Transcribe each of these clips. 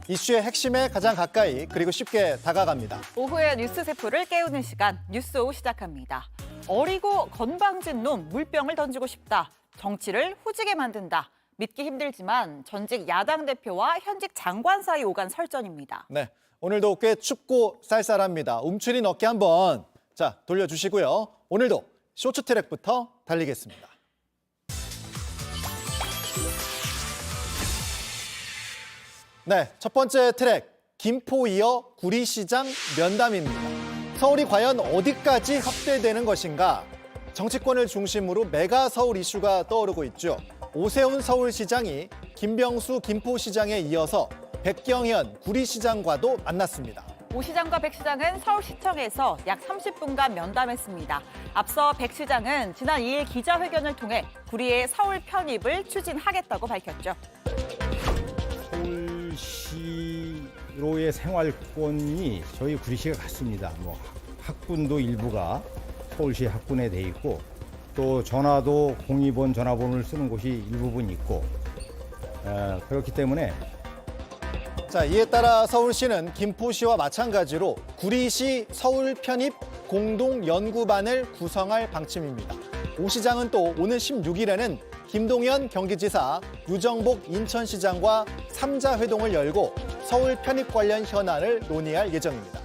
이슈의 핵심에 가장 가까이 그리고 쉽게 다가갑니다. 오후에 뉴스 세포를 깨우는 시간 뉴스오후 시작합니다. 어리고 건방진 놈 물병을 던지고 싶다. 정치를 후지게 만든다. 믿기 힘들지만 전직 야당 대표와 현직 장관 사이 오간 설전입니다. 네, 오늘도 꽤 춥고 쌀쌀합니다. 움츠린 어깨 한번 돌려주시고요. 오늘도 쇼트트랙부터 달리겠습니다. 네, 첫 번째 트랙, 김포 이어 구리시장 면담입니다. 서울이 과연 어디까지 확대되는 것인가? 정치권을 중심으로 메가 서울 이슈가 떠오르고 있죠. 오세훈 서울시장이 김병수 김포시장에 이어서 백경현 구리시장과도 만났습니다. 오 시장과 백 시장은 서울시청에서 약 30분간 면담했습니다. 앞서 백 시장은 지난 2일 기자회견을 통해 구리의 서울 편입을 추진하겠다고 밝혔죠. 서울시로의 생활권이 저희 구리시가 같습니다. 학군도 일부가 서울시 학군에 돼 있고 또 전화도 공이번 전화번호를 쓰는 곳이 일부분 있고 그렇기 때문에 이에 따라 서울시는 김포시와 마찬가지로 구리시 서울 편입 공동연구반을 구성할 방침입니다. 오 시장은 또 오늘 16일에는 김동연 경기지사, 유정복 인천시장과 3자 회동을 열고 서울 편입 관련 현안을 논의할 예정입니다.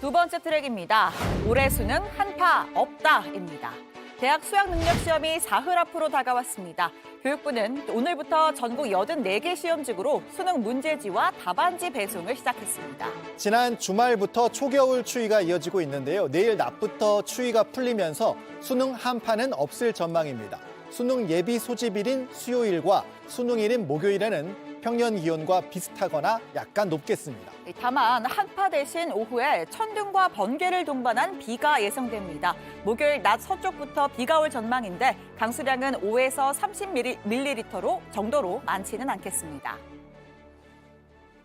두 번째 트랙입니다. 올해 수능 한파 없다입니다. 대학 수학능력시험이 사흘 앞으로 다가왔습니다. 교육부는 오늘부터 전국 84개 시험직으로 수능 문제지와 답안지 배송을 시작했습니다. 지난 주말부터 초겨울 추위가 이어지고 있는데요. 내일 낮부터 추위가 풀리면서 수능 한파는 없을 전망입니다. 수능 예비 소집일인 수요일과 수능일인 목요일에는 평년 기온과 비슷하거나 약간 높겠습니다. 다만 한파 대신 오후에 천둥과 번개를 동반한 비가 예상됩니다. 목요일 낮 서쪽부터 비가 올 전망인데 강수량은 5에서 30ml로 정도로 많지는 않겠습니다.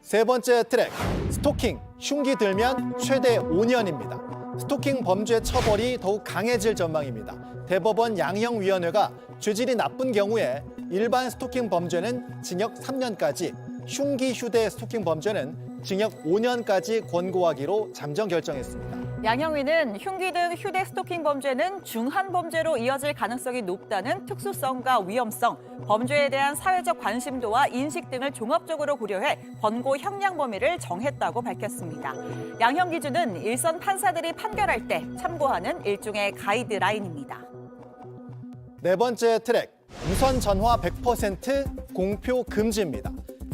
세 번째 트랙, 스토킹, 흉기 들면 최대 5년입니다. 스토킹 범죄 처벌이 더욱 강해질 전망입니다. 대법원 양형위원회가 죄질이 나쁜 경우에 일반 스토킹 범죄는 징역 3년까지, 흉기 휴대 스토킹 범죄는 징역 5년까지 권고하기로 잠정 결정했습니다. 양형위는 흉기 등 휴대 스토킹 범죄는 중한 범죄로 이어질 가능성이 높다는 특수성과 위험성, 범죄에 대한 사회적 관심도와 인식 등을 종합적으로 고려해 권고 형량 범위를 정했다고 밝혔습니다. 양형 기준은 일선 판사들이 판결할 때 참고하는 일종의 가이드라인입니다. 네 번째 트랙, 무선 전화 100% 공표 금지입니다.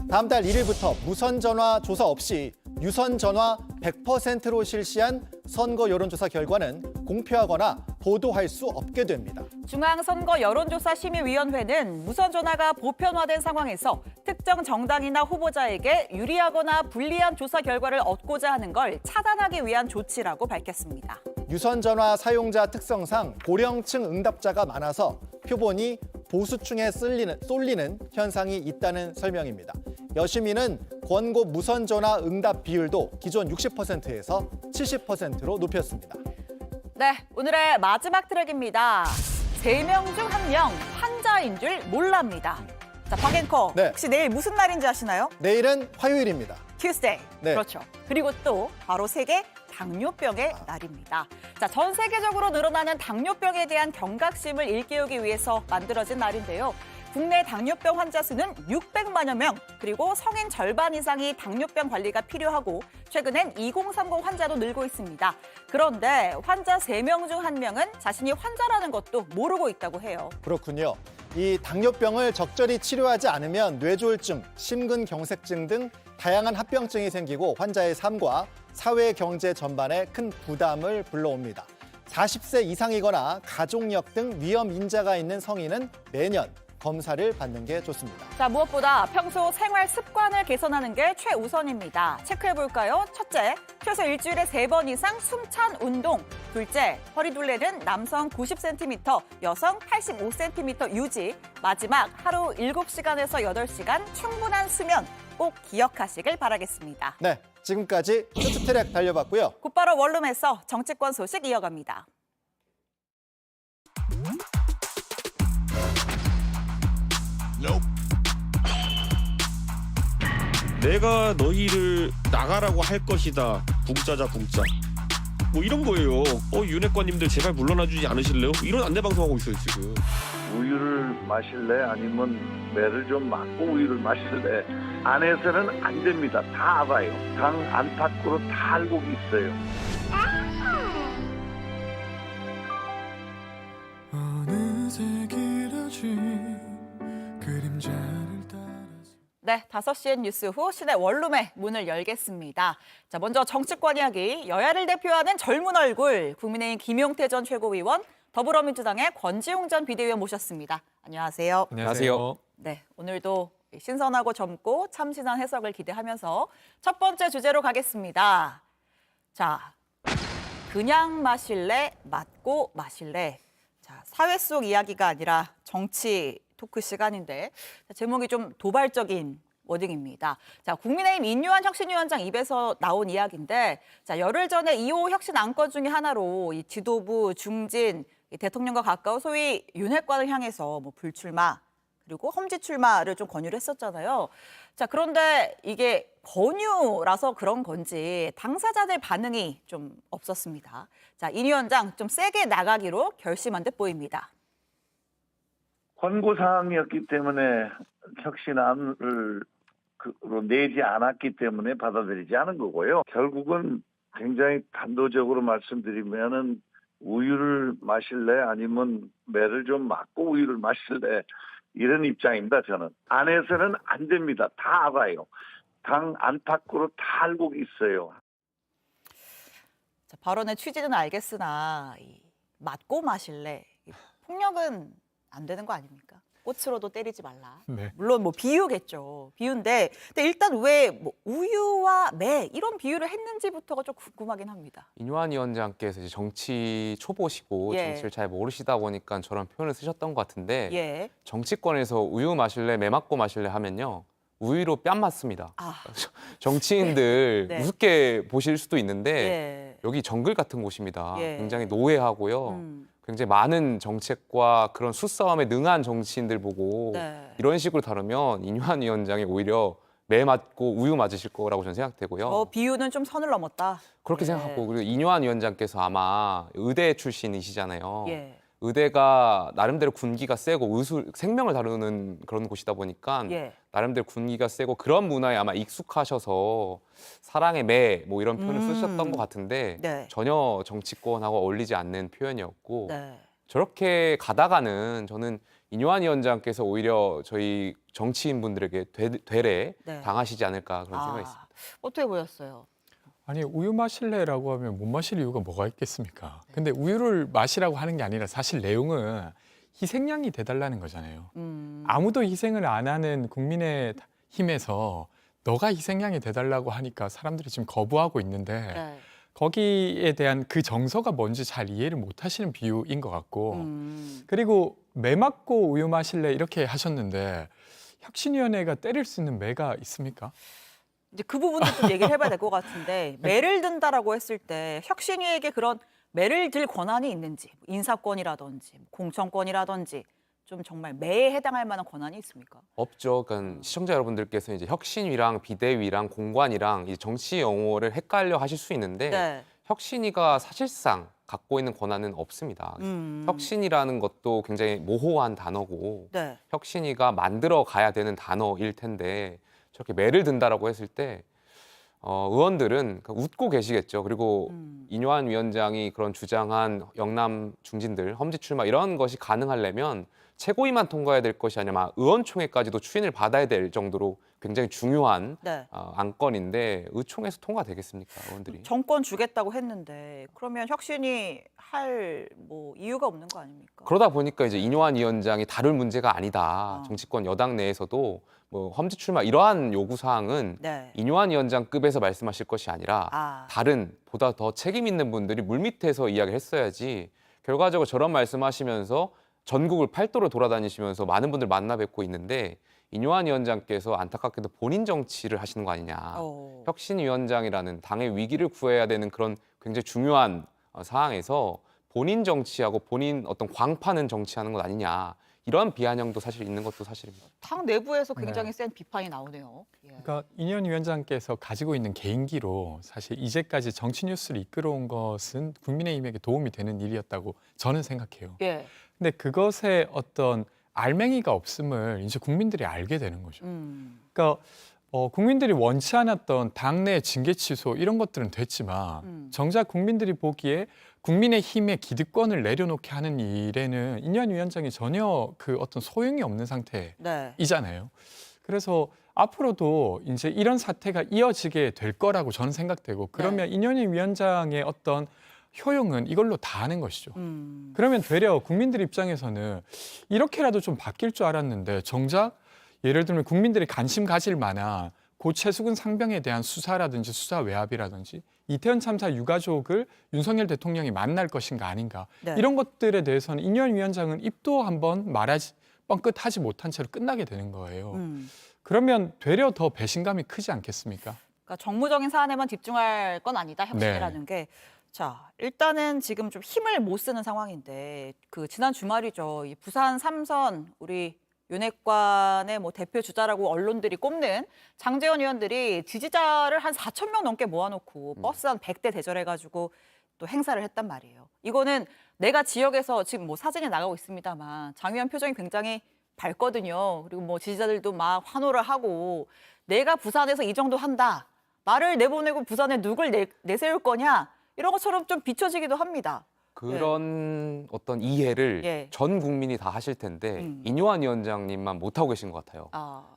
다음 달 1일부터 무선 전화 조사 없이 유선 전화 100%로 실시한 선거 여론조사 결과는 공표하거나 보도할 수 없게 됩니다. 중앙선거 여론조사심의위원회는 무선 전화가 보편화된 상황에서 특정 정당이나 후보자에게 유리하거나 불리한 조사 결과를 얻고자 하는 걸 차단하기 위한 조치라고 밝혔습니다. 유선 전화 사용자 특성상 고령층 응답자가 많아서 표본이 보수층에 쏠리는 현상이 있다는 설명입니다. 여심위는 권고 무선 전화 응답 비율도 기존 60%에서 70%로 높였습니다. 네, 오늘의 마지막 트랙입니다. 3명 중 1명 환자인 줄 몰랍니다. 자, 박 앵커, 네. 혹시 내일 무슨 날인지 아시나요? 내일은 화요일입니다. Tuesday. 네. 그렇죠. 그리고 또 바로 세계 당뇨병의 날입니다. 자, 전 세계적으로 늘어나는 당뇨병에 대한 경각심을 일깨우기 위해서 만들어진 날인데요. 국내 당뇨병 환자 수는 600만여 명, 그리고 성인 절반 이상이 당뇨병 관리가 필요하고 최근엔 2030 환자도 늘고 있습니다. 그런데 환자 3명 중 1명은 자신이 환자라는 것도 모르고 있다고 해요. 그렇군요. 이 당뇨병을 적절히 치료하지 않으면 뇌졸중, 심근경색증 등 다양한 합병증이 생기고 환자의 삶과 사회 경제 전반에 큰 부담을 불러옵니다. 40세 이상이거나 가족력 등 위험 인자가 있는 성인은 매년 검사를 받는 게 좋습니다. 자, 무엇보다 평소 생활 습관을 개선하는 게 최우선입니다. 체크해볼까요? 첫째, 최소 일주일에 3번 이상 숨찬 운동. 둘째, 허리둘레는 남성 90cm, 여성 85cm 유지. 마지막, 하루 7시간에서 8시간 충분한 수면 꼭 기억하시길 바라겠습니다. 네, 지금까지 쇼트트랙 달려봤고요. 곧바로 원룸에서 정치권 소식 이어갑니다. 내가 너희를 나가라고 할 것이다. 붕짜자 붕짜. 뭐 이런 거예요. 윤핵관님들 제발 물러나주지 않으실래요? 이런 안내 방송하고 있어요 지금. 우유를 마실래? 아니면 매를 좀 맞고 우유를 마실래? 안에서는 안 됩니다. 다 알아요. 당 안팎으로 다 알고 있어요. 어느새 길어진 그림자를 따라서 네, 5시엔 뉴스 후 시내 원룸의 문을 열겠습니다. 자, 먼저 정치권 이야기, 여야를 대표하는 젊은 얼굴, 국민의힘 김용태 전 최고위원, 더불어민주당의 권지웅 전 비대위원 모셨습니다. 안녕하세요. 안녕하세요. 네, 오늘도 신선하고 젊고 참신한 해석을 기대하면서 첫 번째 주제로 가겠습니다. 자, 그냥 마실래, 맞고 마실래. 자, 사회 속 이야기가 아니라 정치 토크 시간인데 제목이 좀 도발적인 워딩입니다. 자, 국민의힘 인요한 혁신위원장 입에서 나온 이야기인데, 자, 열흘 전에 2호 혁신 안건 중에 하나로 이 지도부 중진 이 대통령과 가까운 소위 윤핵관을 향해서 뭐 불출마 그리고 험지 출마를 좀 권유를 했었잖아요. 자, 그런데 이게 권유라서 그런 건지 당사자들 반응이 좀 없었습니다. 자, 인 위원장 좀 세게 나가기로 결심한 듯 보입니다. 권고 사항이었기 때문에 혁신안을 내지 않았기 때문에 받아들이지 않은 거고요. 결국은 굉장히 단도적으로 말씀드리면은 우유를 마실래? 아니면 매를 좀 맞고 우유를 마실래? 이런 입장입니다. 저는 안에서는 안 됩니다. 다 알아요. 당 안팎으로 다 알고 있어요. 자, 발언의 취지는 알겠으나 맞고 마실래? 폭력은 안 되는 거 아닙니까? 꽃으로도 때리지 말라. 네. 물론 뭐 비유겠죠. 비유인데 근데 일단 왜 뭐 우유와 매 이런 비유를 했는지부터가 좀 궁금하긴 합니다. 인요한 위원장께서 이제 정치 초보시고 예. 정치를 잘 모르시다 보니까 저런 표현을 쓰셨던 것 같은데 예. 정치권에서 우유 마실래, 매 맞고 마실래 하면요. 우유로 뺨 맞습니다. 아, 정치인들 네. 우습게 보실 수도 있는데 예. 여기 정글 같은 곳입니다. 예. 굉장히 노회하고요. 굉장히 많은 정책과 그런 수싸움에 능한 정치인들 보고 네. 이런 식으로 다루면 인요한 위원장이 오히려 매 맞고 우유 맞으실 거라고 저는 생각되고요. 비유는 좀 선을 넘었다. 그렇게 예. 생각하고 그리고 인요한 위원장께서 아마 의대 출신이시잖아요. 예. 의대가 나름대로 군기가 세고 생명을 다루는 그런 곳이다 보니까 예. 나름대로 군기가 세고 그런 문화에 아마 익숙하셔서 사랑의 매 뭐 이런 표현을 쓰셨던 것 같은데 네. 전혀 정치권하고 어울리지 않는 표현이었고 네. 저렇게 가다가는 저는 인요한 위원장께서 오히려 저희 정치인분들에게 되레 네. 당하시지 않을까 그런 생각이 있습니다. 어떻게 보였어요? 아니 우유 마실래라고 하면 못 마실 이유가 뭐가 있겠습니까? 근데 우유를 마시라고 하는 게 아니라 사실 내용은 희생양이 돼달라는 거잖아요. 아무도 희생을 안 하는 국민의힘에서 너가 희생양이 돼달라고 하니까 사람들이 지금 거부하고 있는데 네. 거기에 대한 그 정서가 뭔지 잘 이해를 못 하시는 비유인 것 같고 그리고 매 맞고 우유 마실래 이렇게 하셨는데 혁신위원회가 때릴 수 있는 매가 있습니까? 이제 그 부분도 좀 얘기를 해봐야 될 것 같은데 매를 든다라고 했을 때 혁신위에게 그런 매를 들 권한이 있는지 인사권이라든지 공천권이라든지 좀 정말 매에 해당할 만한 권한이 있습니까? 없죠. 그러니까 시청자 여러분들께서 이제 혁신위랑 비대위랑 공관이랑 이 정치 용어를 헷갈려 하실 수 있는데 네. 혁신위가 사실상 갖고 있는 권한은 없습니다. 혁신이라는 것도 굉장히 모호한 단어고 네. 혁신위가 만들어 가야 되는 단어일 텐데 저렇게 매를 든다라고 했을 때 의원들은 웃고 계시겠죠. 그리고 인요한 위원장이 그런 주장한 영남 중진들 험지 출마 이런 것이 가능하려면 최고위만 통과해야 될 것이 아니라 의원총회까지도 추인을 받아야 될 정도로 굉장히 중요한 네. 안건인데 의총에서 통과되겠습니까, 의원들이? 정권 주겠다고 했는데 그러면 혁신이 할 뭐 이유가 없는 거 아닙니까? 그러다 보니까 이제 인요한 위원장이 다룰 문제가 아니다. 정치권 여당 내에서도 뭐 험지 출마 이러한 요구 사항은 네. 인요한 위원장급에서 말씀하실 것이 아니라 다른 보다 더 책임 있는 분들이 물밑에서 이야기를 했어야지 결과적으로 저런 말씀하시면서 전국을 팔도로 돌아다니시면서 많은 분들 만나 뵙고 있는데 인요한 위원장께서 안타깝게도 본인 정치를 하시는 거 아니냐. 혁신위원장이라는 당의 위기를 구해야 되는 그런 굉장히 중요한 상황에서 본인 정치하고 본인 어떤 광파는 정치하는 것 아니냐. 이런 비아냥도 사실 있는 것도 사실입니다. 당 내부에서 굉장히 센 비판이 나오네요. 예. 그러니까 인현 위원장께서 가지고 있는 개인기로 사실 이제까지 정치 뉴스를 이끌어온 것은 국민의힘에게 도움이 되는 일이었다고 저는 생각해요. 예. 근데 그것에 어떤 알맹이가 없음을 이제 국민들이 알게 되는 거죠. 그러니까 국민들이 원치 않았던 당내 징계 취소 이런 것들은 됐지만 정작 국민들이 보기에 국민의힘의 기득권을 내려놓게 하는 일에는 인현 위원장이 전혀 그 어떤 소용이 없는 상태이잖아요. 네. 그래서 앞으로도 이제 이런 사태가 이어지게 될 거라고 저는 생각되고 그러면 인현 위원장의 어떤 효용은 이걸로 다 하는 것이죠. 그러면 되려 국민들 입장에서는 이렇게라도 좀 바뀔 줄 알았는데 정작 예를 들면 국민들이 관심 가질 만한 고 최수근 상병에 대한 수사라든지 수사 외압이라든지 이태원 참사 유가족을 윤석열 대통령이 만날 것인가 아닌가 네. 이런 것들에 대해서는 인현 위원장은 입도 한번 말하지 뻥끗하지 못한 채로 끝나게 되는 거예요. 그러면 되려 더 배신감이 크지 않겠습니까? 그러니까 정무적인 사안에만 집중할 건 아니다. 혁신이라는 게. 자, 일단은 지금 좀 힘을 못 쓰는 상황인데 그 지난 주말이죠. 이 부산 3선 우리 윤핵관의 뭐 대표 주자라고 언론들이 꼽는 장제원 의원들이 지지자를 한 4천 명 넘게 모아놓고 버스 한 100대 대절해가지고 또 행사를 했단 말이에요. 이거는 내가 지역에서 지금 뭐 사진이 나가고 있습니다만 장 의원 표정이 굉장히 밝거든요. 그리고 뭐 지지자들도 막 환호를 하고 내가 부산에서 이 정도 한다. 나를 내보내고 부산에 누굴 내세울 거냐. 이런 것처럼 좀 비춰지기도 합니다. 그런 어떤 이해를 예. 전 국민이 다 하실 텐데 인요한 위원장님만 못하고 계신 것 같아요.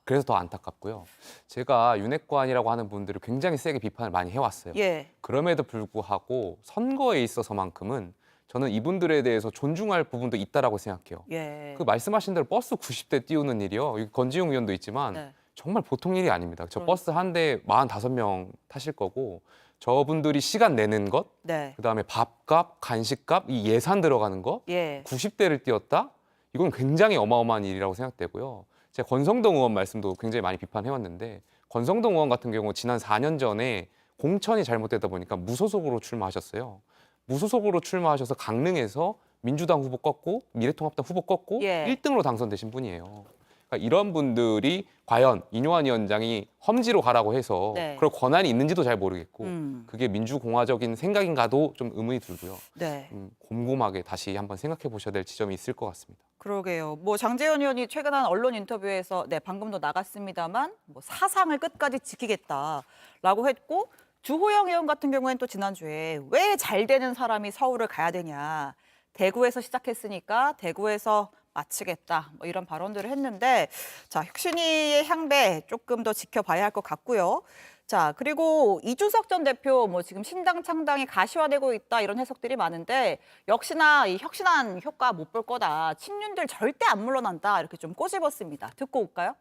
그래서 더 안타깝고요. 제가 윤핵관이라고 하는 분들을 굉장히 세게 비판을 많이 해왔어요. 예. 그럼에도 불구하고 선거에 있어서만큼은 저는 이분들에 대해서 존중할 부분도 있다라고 생각해요. 예. 그 말씀하신 대로 버스 90대 띄우는 일이요. 건지용 의원도 있지만 네. 정말 보통 일이 아닙니다. 저 버스 한 대에 45명 타실 거고 저분들이 시간 내는 것, 네. 그다음에 밥값, 간식값, 이 예산 들어가는 거, 예. 90대를 띄웠다? 이건 굉장히 어마어마한 일이라고 생각되고요. 제가 권성동 의원 말씀도 굉장히 많이 비판해왔는데 권성동 의원 같은 경우 지난 4년 전에 공천이 잘못되다 보니까 무소속으로 출마하셨어요. 무소속으로 출마하셔서 강릉에서 민주당 후보 꺾고 미래통합당 후보 꺾고 예. 1등으로 당선되신 분이에요. 그러니까 이런 분들이 과연 인요한 위원장이 험지로 가라고 해서 네. 그럴 권한이 있는지도 잘 모르겠고 그게 민주공화적인 생각인가도 좀 의문이 들고요. 네. 곰곰하게 다시 한번 생각해 보셔야 될 지점이 있을 것 같습니다. 그러게요. 뭐 장제원 의원이 최근 한 언론 인터뷰에서 방금도 나갔습니다만 뭐 사상을 끝까지 지키겠다라고 했고 주호영 의원 같은 경우에는 또 지난주에 왜 잘 되는 사람이 서울을 가야 되냐. 대구에서 시작했으니까 대구에서 마치겠다. 뭐 이런 발언들을 했는데 자, 혁신위의 향배 조금 더 지켜봐야 할 것 같고요. 자, 그리고 이준석 전 대표 뭐 지금 신당 창당이 가시화되고 있다 이런 해석들이 많은데 역시나 이 혁신안 효과 못 볼 거다. 친윤들 절대 안 물러난다. 이렇게 좀 꼬집었습니다. 듣고 올까요?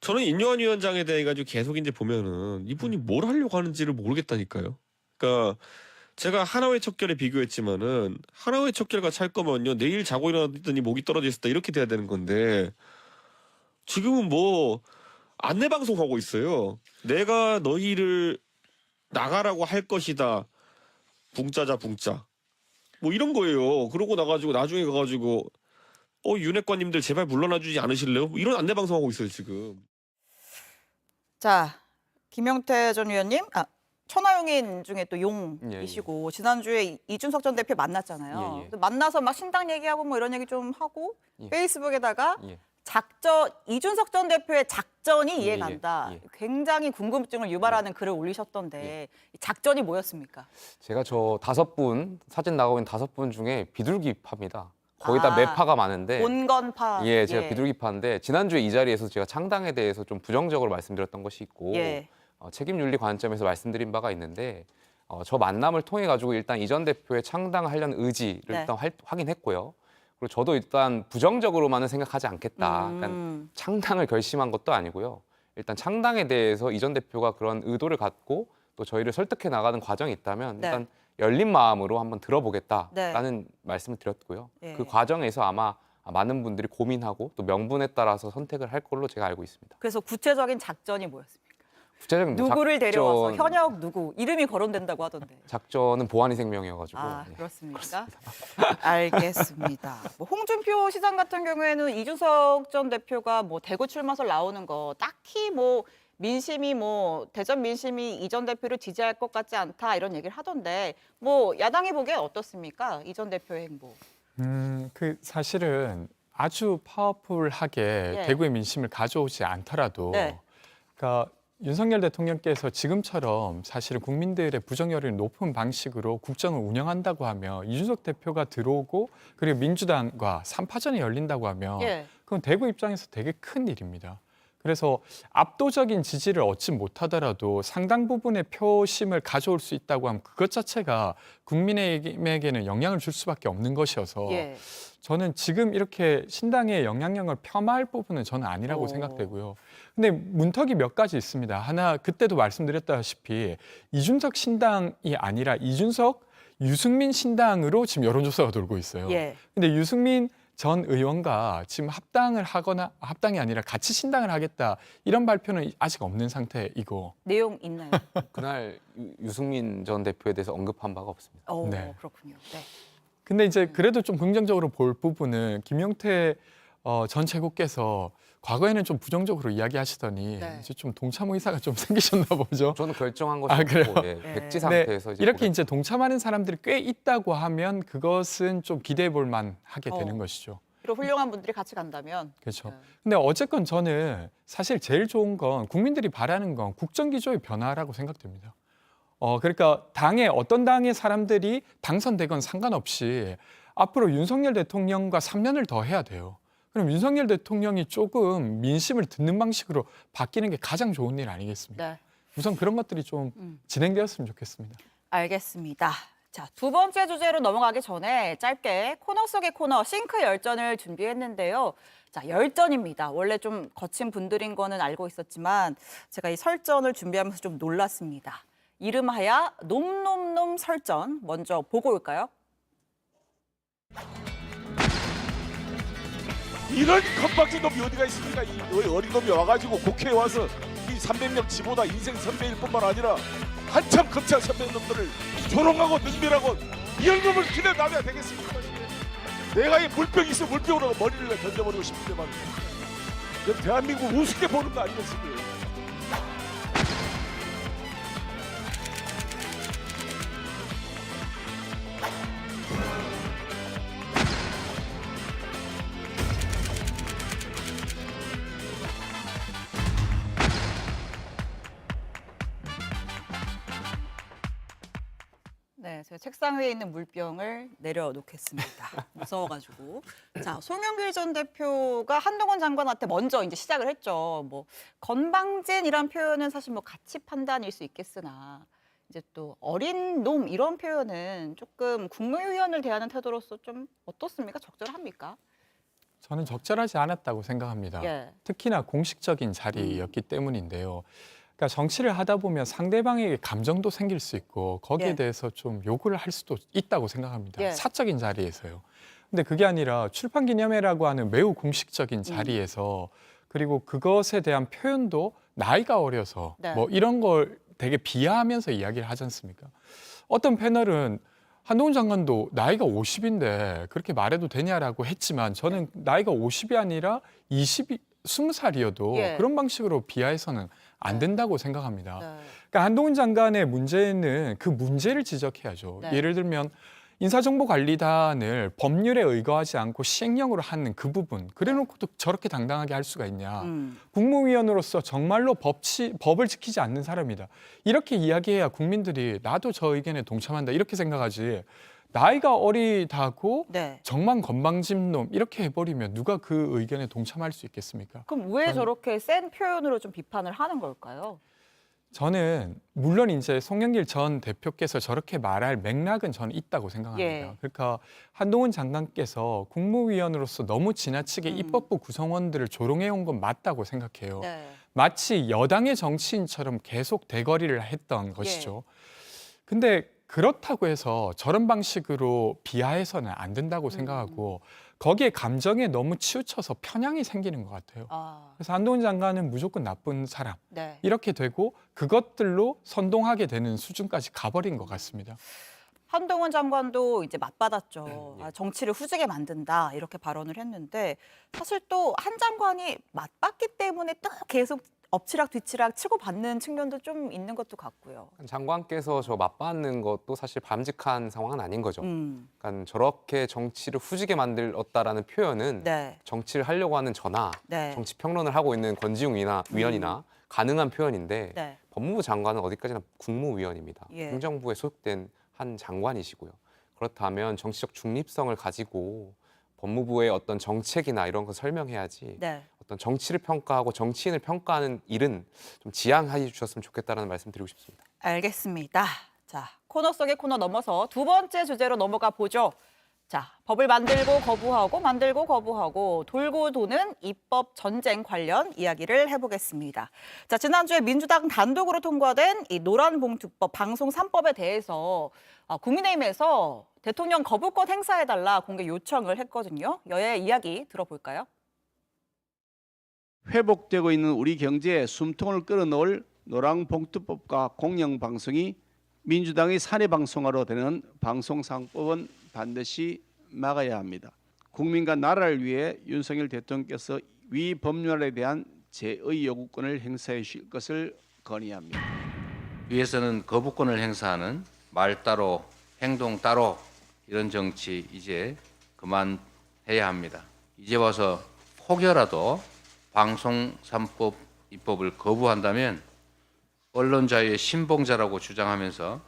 저는 인요한 위원장에 대해 가지고 계속 이제 보면은 이분이 뭘 하려고 하는지를 모르겠다니까요. 그러니까 제가 하나회 척결에 비교했지만은 하나회 척결과 찰 거면요 내일 자고 일어났더니 목이 떨어져 있었다 이렇게 돼야 되는 건데 지금은 뭐 안내 방송하고 있어요. 내가 너희를 나가라고 할 것이다. 붕짜자 붕짜. 뭐 이런 거예요. 그러고 나가지고 나중에 가가지고 윤핵관님들 제발 물러나주지 않으실래요? 뭐 이런 안내 방송하고 있어요 지금. 자, 김영태 전 의원님, 천하용인 중에 또 용이시고 지난주에 이준석 전 대표 만났잖아요. 예, 예. 만나서 막 신당 얘기하고 뭐 이런 얘기 좀 하고 예. 페이스북에다가 예. 이준석 전 대표의 작전이 예, 이해간다. 예. 굉장히 궁금증을 유발하는 글을 올리셨던데 이 작전이 뭐였습니까? 제가 저 5분 사진 나가고 있는 5분 중에 비둘기파입니다. 거의 다 아, 매파가 많은데 온건파. 예, 제가 비둘기파인데 지난주에 이 자리에서 제가 창당에 대해서 좀 부정적으로 말씀드렸던 것이 있고 예. 책임윤리 관점에서 말씀드린 바가 있는데 저 만남을 통해 가지고 일단 이 전 대표의 창당하려는 의지를 네. 일단 확인했고요. 그리고 저도 일단 부정적으로만은 생각하지 않겠다. 그러니까 창당을 결심한 것도 아니고요. 일단 창당에 대해서 이 전 대표가 그런 의도를 갖고 또 저희를 설득해 나가는 과정이 있다면 네. 일단 열린 마음으로 한번 들어보겠다라는 네. 말씀을 드렸고요. 예. 그 과정에서 아마 많은 분들이 고민하고 또 명분에 따라서 선택을 할 걸로 제가 알고 있습니다. 그래서 구체적인 작전이 뭐였습니까? 구체적인 뭐 누구를 데려와서 작전- 현역 누구 이름이 거론된다고 하던데. 작전은 보안이 생명이어가지고. 아, 네. 그렇습니까? 알겠습니다. 뭐 홍준표 시장 같은 경우에는 이준석 전 대표가 뭐 대구 출마설 나오는 거 딱히 뭐 민심이 뭐 대전 민심이 이 전 대표를 지지할 것 같지 않다 이런 얘기를 하던데 뭐 야당이 보기엔 어떻습니까? 이 전 대표의 행보. 그 사실은 아주 파워풀하게 예. 대구의 민심을 가져오지 않더라도, 네. 그러니까 윤석열 대통령께서 지금처럼 사실은 국민들의 부정열이 높은 방식으로 국정을 운영한다고 하면 이준석 대표가 들어오고 그리고 민주당과 3파전이 열린다고 하면 예. 그건 대구 입장에서 되게 큰 일입니다. 그래서 압도적인 지지를 얻지 못하더라도 상당 부분의 표심을 가져올 수 있다고 하면 그것 자체가 국민에게는 영향을 줄 수밖에 없는 것이어서 예. 저는 지금 이렇게 신당의 영향력을 폄하할 부분은 저는 아니라고 오. 생각되고요. 근데 문턱이 몇 가지 있습니다. 하나, 그때도 말씀드렸다시피 이준석 신당이 아니라 이준석, 유승민 신당으로 지금 여론조사가 돌고 있어요. 예. 근데 유승민 전 의원과 지금 합당을 하거나 합당이 아니라 같이 신당을 하겠다 이런 발표는 아직 없는 상태이고. 내용 있나요? 그날 유승민 전 대표에 대해서 언급한 바가 없습니다. 네. 그렇군요. 네. 근데 이제 그래도 좀 긍정적으로 볼 부분은 김용태 전 최고께서 과거에는 좀 부정적으로 이야기하시더니 네. 이제 좀 동참 의사가 좀 생기셨나 보죠. 저는 결정한 아, 것이 그래요? 없고 예, 네. 백지 근데 상태에서 이제 이렇게 이제 동참하는 사람들이 꽤 있다고 하면 그것은 좀 기대해 볼 만하게 되는 것이죠. 그리고 훌륭한 분들이 같이 간다면. 그렇죠. 네. 근데 어쨌건 저는 사실 제일 좋은 건 국민들이 바라는 건 국정 기조의 변화라고 생각됩니다. 그러니까 어떤 당의 사람들이 당선되건 상관없이 앞으로 윤석열 대통령과 3년을 더 해야 돼요. 그럼 윤석열 대통령이 조금 민심을 듣는 방식으로 바뀌는 게 가장 좋은 일 아니겠습니까? 네. 우선 그런 것들이 좀 진행되었으면 좋겠습니다. 알겠습니다. 자, 두 번째 주제로 넘어가기 전에 짧게 코너 속의 코너 싱크 열전을 준비했는데요. 자, 열전입니다. 원래 좀 거친 분들인 거는 알고 있었지만 제가 이 설전을 준비하면서 좀 놀랐습니다. 이름하여 놈놈놈 설전 먼저 보고 올까요? 이런 건방진 놈이 어디가 있습니까? 이 어린 놈이 와가지고 국회에 와서 이 300명 지보다 인생 선배일 뿐만 아니라 한참 검찰 선배놈들을 조롱하고 능멸하고 이런 놈을 기대 놔둬야 되겠습니까? 내가 이 물병이 있어 물병으로 머리를 던져버리고 싶은데 말이야. 대한민국 우습게 보는 거 아니겠습니까? 네, 제가 책상 위에 있는 물병을 내려놓겠습니다. 무서워가지고. 자, 송영길 전 대표가 한동훈 장관한테 먼저 이제 시작을 했죠. 뭐 건방진이란 표현은 사실 뭐 가치 판단일 수 있겠으나 이제 또 어린 놈 이런 표현은 조금 국무위원을 대하는 태도로서 좀 어떻습니까? 적절합니까? 저는 적절하지 않았다고 생각합니다. 예. 특히나 공식적인 자리였기 때문인데요. 그러니까 정치를 하다 보면 상대방에게 감정도 생길 수 있고 거기에 예. 대해서 좀 요구를 할 수도 있다고 생각합니다. 예. 사적인 자리에서요. 근데 그게 아니라 출판기념회라고 하는 매우 공식적인 자리에서 그리고 그것에 대한 표현도 나이가 어려서 네. 뭐 이런 걸 되게 비하하면서 이야기를 하지 않습니까? 어떤 패널은 한동훈 장관도 나이가 50인데 그렇게 말해도 되냐라고 했지만 저는 나이가 50이 아니라 20살이어도 예. 그런 방식으로 비하해서는 안 네. 된다고 생각합니다. 네. 그러니까 한동훈 장관의 문제는 그 문제를 지적해야죠. 네. 예를 들면 인사정보관리단을 법률에 의거하지 않고 시행령으로 하는 그 부분 그래놓고도 저렇게 당당하게 할 수가 있냐. 국무위원으로서 정말로 법을 지키지 않는 사람이다. 이렇게 이야기해야 국민들이 나도 저 의견에 동참한다 이렇게 생각하지. 나이가 어리다고 네. 정말 건방진 놈 이렇게 해버리면 누가 그 의견에 동참할 수 있겠습니까? 그럼 왜 저렇게 센 표현으로 좀 비판을 하는 걸까요? 저는 물론 이제 송영길 전 대표께서 저렇게 말할 맥락은 저는 있다고 생각합니다. 예. 그러니까 한동훈 장관께서 국무위원으로서 너무 지나치게 입법부 구성원들을 조롱해 온 건 맞다고 생각해요. 네. 마치 여당의 정치인처럼 계속 대거리를 했던 것이죠. 근데 그렇다고 해서 저런 방식으로 비하해서는 안 된다고 생각하고 거기에 감정에 너무 치우쳐서 편향이 생기는 것 같아요. 그래서 한동훈 장관은 무조건 나쁜 사람 네. 이렇게 되고 그것들로 선동하게 되는 수준까지 가버린 것 같습니다. 한동훈 장관도 이제 맞받았죠. 정치를 후지게 만든다 이렇게 발언을 했는데 사실 또 한 장관이 맞받기 때문에 또 계속 엎치락 뒤치락 치고받는 측면도 좀 있는 것도 같고요. 장관께서 저 맞받는 것도 사실 바람직한 상황은 아닌 거죠. 그러니까 저렇게 정치를 후지게 만들었다라는 표현은 네. 정치를 하려고 하는 저나 네. 정치 평론을 하고 있는 권지웅 위원이나 가능한 표현인데 네. 법무부 장관은 어디까지나 국무위원입니다. 예. 행정부에 소속된 한 장관이시고요. 그렇다면 정치적 중립성을 가지고 법무부의 어떤 정책이나 이런 거 설명해야지 네. 어떤 정치를 평가하고 정치인을 평가하는 일은 좀 지양해 주셨으면 좋겠다라는 말씀 드리고 싶습니다. 알겠습니다. 자, 코너 속의 코너 넘어서 두 번째 주제로 넘어가 보죠. 자, 법을 만들고 거부하고 만들고 거부하고 돌고 도는 입법 전쟁 관련 이야기를 해보겠습니다. 자, 지난주에 민주당 단독으로 통과된 이 노란봉투법 방송 3법에 대해서 국민의힘에서 대통령 거부권 행사해달라 공개 요청을 했거든요. 여야의 이야기 들어볼까요? 회복되고 있는 우리 경제에 숨통을 끌어넣을 노란봉투법과 공영방송이 민주당의 사내방송화로 되는 방송상법은 반드시 막아야 합니다. 국민과 나라를 위해 윤석열 대통령께서 위 법률에 대한 제의 요구권을 행사해 주실 것을 건의합니다. 위에서는 거부권을 행사하는 말 따로 행동 따로 이런 정치 이제 그만해야 합니다. 이제 와서 혹여라도 방송 3법 입법을 거부한다면 언론 자유의 신봉자라고 주장하면서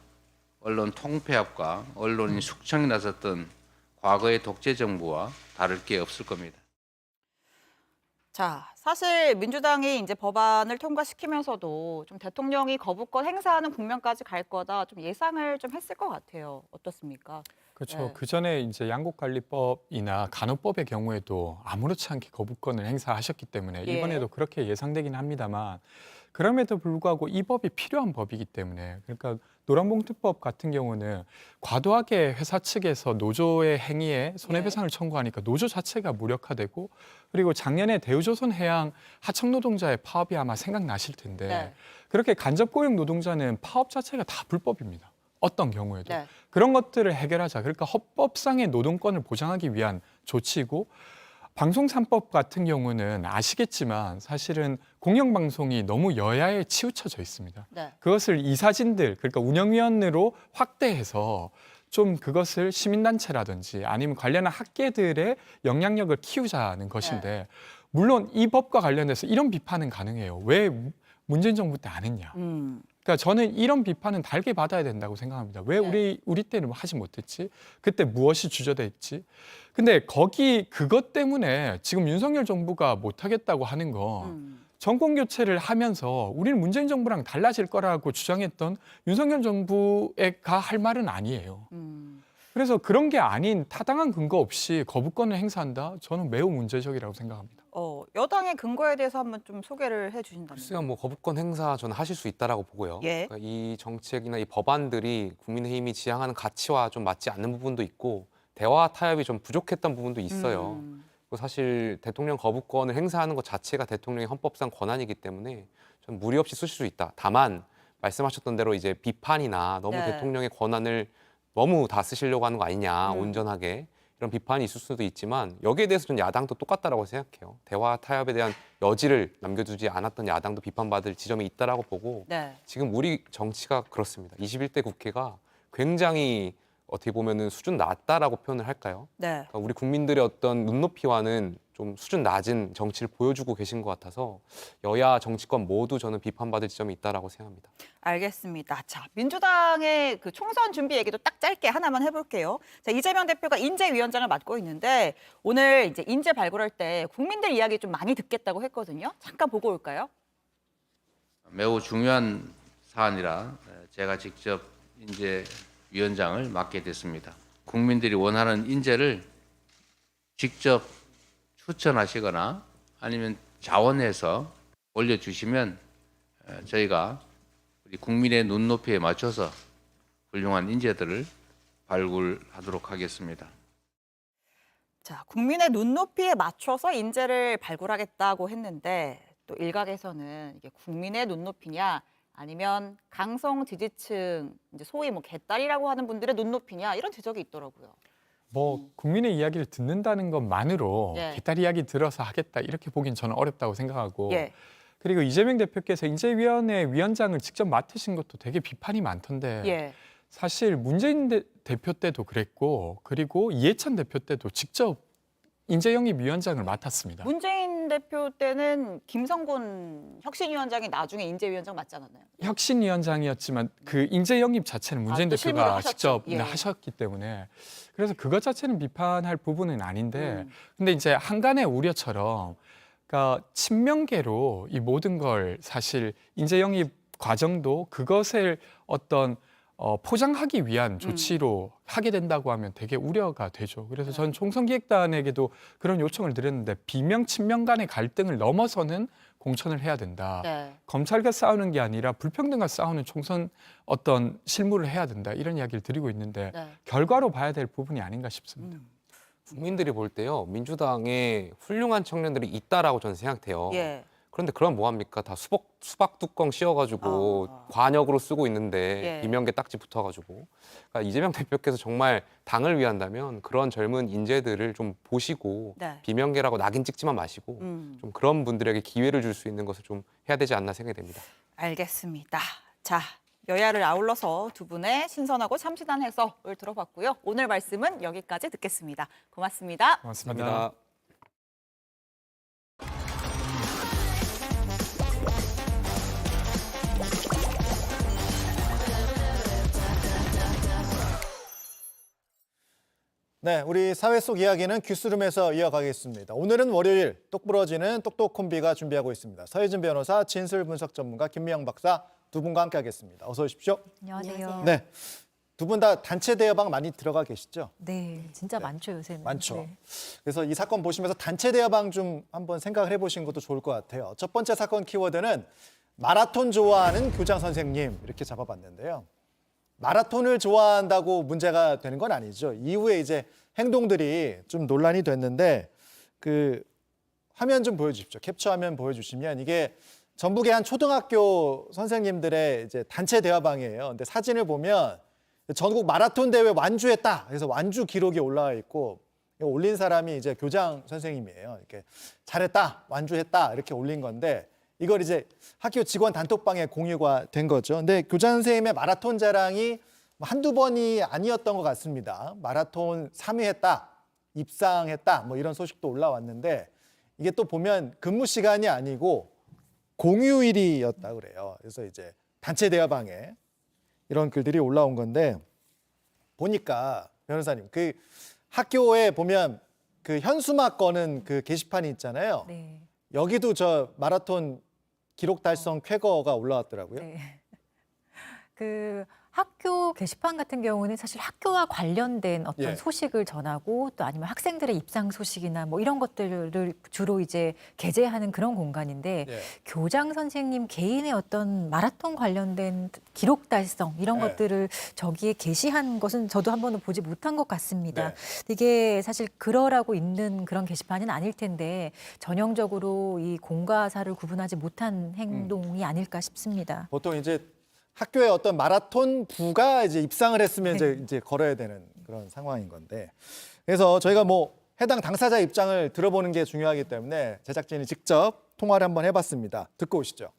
언론 통폐합과 언론인 숙청에 나섰던 과거의 독재 정부와 다를 게 없을 겁니다. 자, 사실 민주당이 이제 법안을 통과시키면서도 좀 대통령이 거부권 행사하는 국면까지 갈 거다 좀 예상을 좀 했을 것 같아요. 어떻습니까? 그렇죠. 네. 그 전에 이제 양곡관리법이나 간호법의 경우에도 아무렇지 않게 거부권을 행사하셨기 때문에 예. 이번에도 그렇게 예상되긴 합니다만 그럼에도 불구하고 이 법이 필요한 법이기 때문에 그러니까 노란봉투법 같은 경우는 과도하게 회사 측에서 노조의 행위에 손해배상을 청구하니까 노조 자체가 무력화되고 그리고 작년에 대우조선해양 하청노동자의 파업이 아마 생각나실 텐데 네. 그렇게 간접고용 노동자는 파업 자체가 다 불법입니다. 어떤 경우에도. 네. 그런 것들을 해결하자. 그러니까 헌법상의 노동권을 보장하기 위한 조치이고 방송 3법 같은 경우는 아시겠지만 사실은 공영방송이 너무 여야에 치우쳐져 있습니다. 네. 그것을 이사진들, 그러니까 운영위원으로 확대해서 좀 그것을 시민단체라든지 아니면 관련한 학계들의 영향력을 키우자는 것인데 물론 이 법과 관련해서 이런 비판은 가능해요. 왜 문재인 정부 때 안 했냐. 그러니까 저는 이런 비판은 달게 받아야 된다고 생각합니다. 왜 우리 때는 하지 못했지? 그때 무엇이 주저됐지? 근데 그것 때문에 지금 윤석열 정부가 못하겠다고 하는 건 정권 교체를 하면서 우리는 문재인 정부랑 달라질 거라고 주장했던 윤석열 정부가 할 말은 아니에요. 그래서 그런 게 아닌 타당한 근거 없이 거부권을 행사한다? 저는 매우 문제적이라고 생각합니다. 여당의 근거에 대해서 한번 좀 소개를 해주신다면. 글쎄요, 뭐 거부권 행사 저는 하실 수 있다라고 보고요. 예. 그러니까 이 정책이나 이 법안들이 국민의힘이 지향하는 가치와 좀 맞지 않는 부분도 있고 대화 타협이 좀 부족했던 부분도 있어요. 그리고 사실 대통령 거부권을 행사하는 것 자체가 대통령의 헌법상 권한이기 때문에 좀 무리 없이 쓰실 수 있다. 다만 말씀하셨던 대로 이제 비판이나 너무 대통령의 권한을 너무 다 쓰시려고 하는 거 아니냐, 온전하게. 이런 비판이 있을 수도 있지만 여기에 대해서 는 야당도 똑같다라고 생각해요. 대화 타협에 대한 여지를 남겨두지 않았던 야당도 비판받을 지점이 있다라고 보고 지금 우리 정치가 그렇습니다. 21대 국회가 굉장히 어떻게 보면은 수준 낮다라고 표현을 할까요? 그러니까 우리 국민들의 어떤 눈높이와는 좀 수준 낮은 정치를 보여주고 계신 것 같아서 여야 정치권 모두 저는 비판받을 지점이 있다라고 생각합니다. 알겠습니다. 자, 민주당의 그 총선 준비 얘기도 딱 짧게 하나만 해볼게요. 자, 이재명 대표가 인재위원장을 맡고 있는데 오늘 이제 인재 발굴할 때 국민들 이야기 좀 많이 듣겠다고 했거든요. 잠깐 보고 올까요? 매우 중요한 사안이라 제가 직접 인재위원장을 맡게 됐습니다. 국민들이 원하는 인재를 직접 추천하시거나 아니면 자원해서 올려주시면 저희가 우리 국민의 눈높이에 맞춰서 훌륭한 인재들을 발굴하도록 하겠습니다. 자, 국민의 눈높이에 맞춰서 인재를 발굴하겠다고 했는데 또 일각에서는 이게 국민의 눈높이냐 아니면 강성 지지층, 이제 소위 뭐 개딸이라고 하는 분들의 눈높이냐 이런 지적이 있더라고요. 뭐 국민의 이야기를 듣는다는 것만으로 예. 개딸 이야기 들어서 하겠다 이렇게 보긴 저는 어렵다고 생각하고 예. 그리고 이재명 대표께서 인재위원회 위원장을 직접 맡으신 것도 되게 비판이 많던데 예. 사실 문재인 대표 때도 그랬고 그리고 이해찬 대표 때도 직접 인재영입위원장을 맡았습니다. 문재인 대표 때는 김성곤 혁신위원장이 나중에 인재위원장 맞지 않았나요? 혁신위원장이었지만 그 인재영입 자체는 문재인 또 실무를 대표가 하셨죠. 직접 예. 하셨기 때문에 그래서 그것 자체는 비판할 부분은 아닌데 음. 근데 이제 한간의 우려처럼 그러니까 친명계로 이 모든 걸 사실 인재영입 과정도 그것을 어떤 포장하기 위한 조치로 하게 된다고 하면 되게 우려가 되죠. 그래서 전 총선기획단에게도 그런 요청을 드렸는데 비명 친명 간의 갈등을 넘어서는 공천을 해야 된다. 네. 검찰과 싸우는 게 아니라 불평등과 싸우는 총선 어떤 실무를 해야 된다. 이런 이야기를 드리고 있는데 네. 결과로 봐야 될 부분이 아닌가 싶습니다. 국민들이 볼 때요, 민주당에 훌륭한 청년들이 있다라고 저는 생각해요. 예. 그런데 그럼 뭐합니까? 다 수박 뚜껑 씌워가지고 관역으로 쓰고 있는데 예. 비명계 딱지 붙어가지고. 그러니까 이재명 대표께서 정말 당을 위한다면 그런 젊은 인재들을 좀 보시고 네. 비명계라고 낙인 찍지만 마시고 좀 그런 분들에게 기회를 줄 수 있는 것을 좀 해야 되지 않나 생각이 됩니다. 알겠습니다. 자, 여야를 아울러서 두 분의 신선하고 참신한 해석을 들어봤고요. 오늘 말씀은 여기까지 듣겠습니다. 고맙습니다. 고맙습니다. 네, 우리 사회 속 이야기는 큐스룸에서 이어가겠습니다. 오늘은 월요일 똑부러지는 똑똑 콤비가 준비하고 있습니다. 서혜진 변호사, 진술 분석 전문가 김미영 박사 두 분과 함께하겠습니다. 어서 오십시오. 안녕하세요. 네, 두 분 다 단체 대여방 많이 들어가 계시죠? 네, 진짜 많죠 요새는. 많죠. 네. 그래서 이 사건 보시면서 단체 대여방 좀 한번 생각을 해보신 것도 좋을 것 같아요. 첫 번째 사건 키워드는 마라톤 좋아하는 교장 선생님 이렇게 잡아봤는데요. 마라톤을 좋아한다고 문제가 되는 건 아니죠. 이후에 이제 행동들이 좀 논란이 됐는데 그 화면 좀 보여주십시오. 캡처 화면 보여주시면 이게 전북의 한 초등학교 선생님들의 이제 단체 대화방이에요. 근데 사진을 보면 전국 마라톤 대회 완주했다. 그래서 완주 기록이 올라와 있고 올린 사람이 이제 교장 선생님이에요. 이렇게 잘했다, 완주했다 이렇게 올린 건데 이걸 이제 학교 직원 단톡방에 공유가 된 거죠. 근데 교장 선생님의 마라톤 자랑이 한두 번이 아니었던 것 같습니다. 마라톤 3위 했다, 입상했다 뭐 이런 소식도 올라왔는데 이게 또 보면 근무 시간이 아니고 공휴일이었다 그래요. 그래서 이제 단체 대화방에 이런 글들이 올라온 건데 보니까 변호사님 그 학교에 보면 그 현수막 거는 그 게시판이 있잖아요. 네. 여기도 저 마라톤 기록 달성 쾌거가 올라왔더라고요. 네. 그 학교 게시판 같은 경우는 사실 학교와 관련된 어떤 예. 소식을 전하고 또 아니면 학생들의 입상 소식이나 뭐 이런 것들을 주로 이제 게재하는 그런 공간인데 예. 교장 선생님 개인의 어떤 마라톤 관련된 기록 달성 이런 예. 것들을 저기에 게시한 것은 저도 한 번도 보지 못한 것 같습니다. 네. 이게 사실 그러라고 있는 그런 게시판은 아닐 텐데 전형적으로 이 공과 사를 구분하지 못한 행동이 아닐까 싶습니다. 보통 이제 학교에 어떤 마라톤 부가 이제 입상을 했으면 이제 걸어야 되는 그런 상황인 건데 그래서 저희가 뭐 해당 당사자 입장을 들어보는 게 중요하기 때문에 제작진이 직접 통화를 한번 해봤습니다. 듣고 오시죠.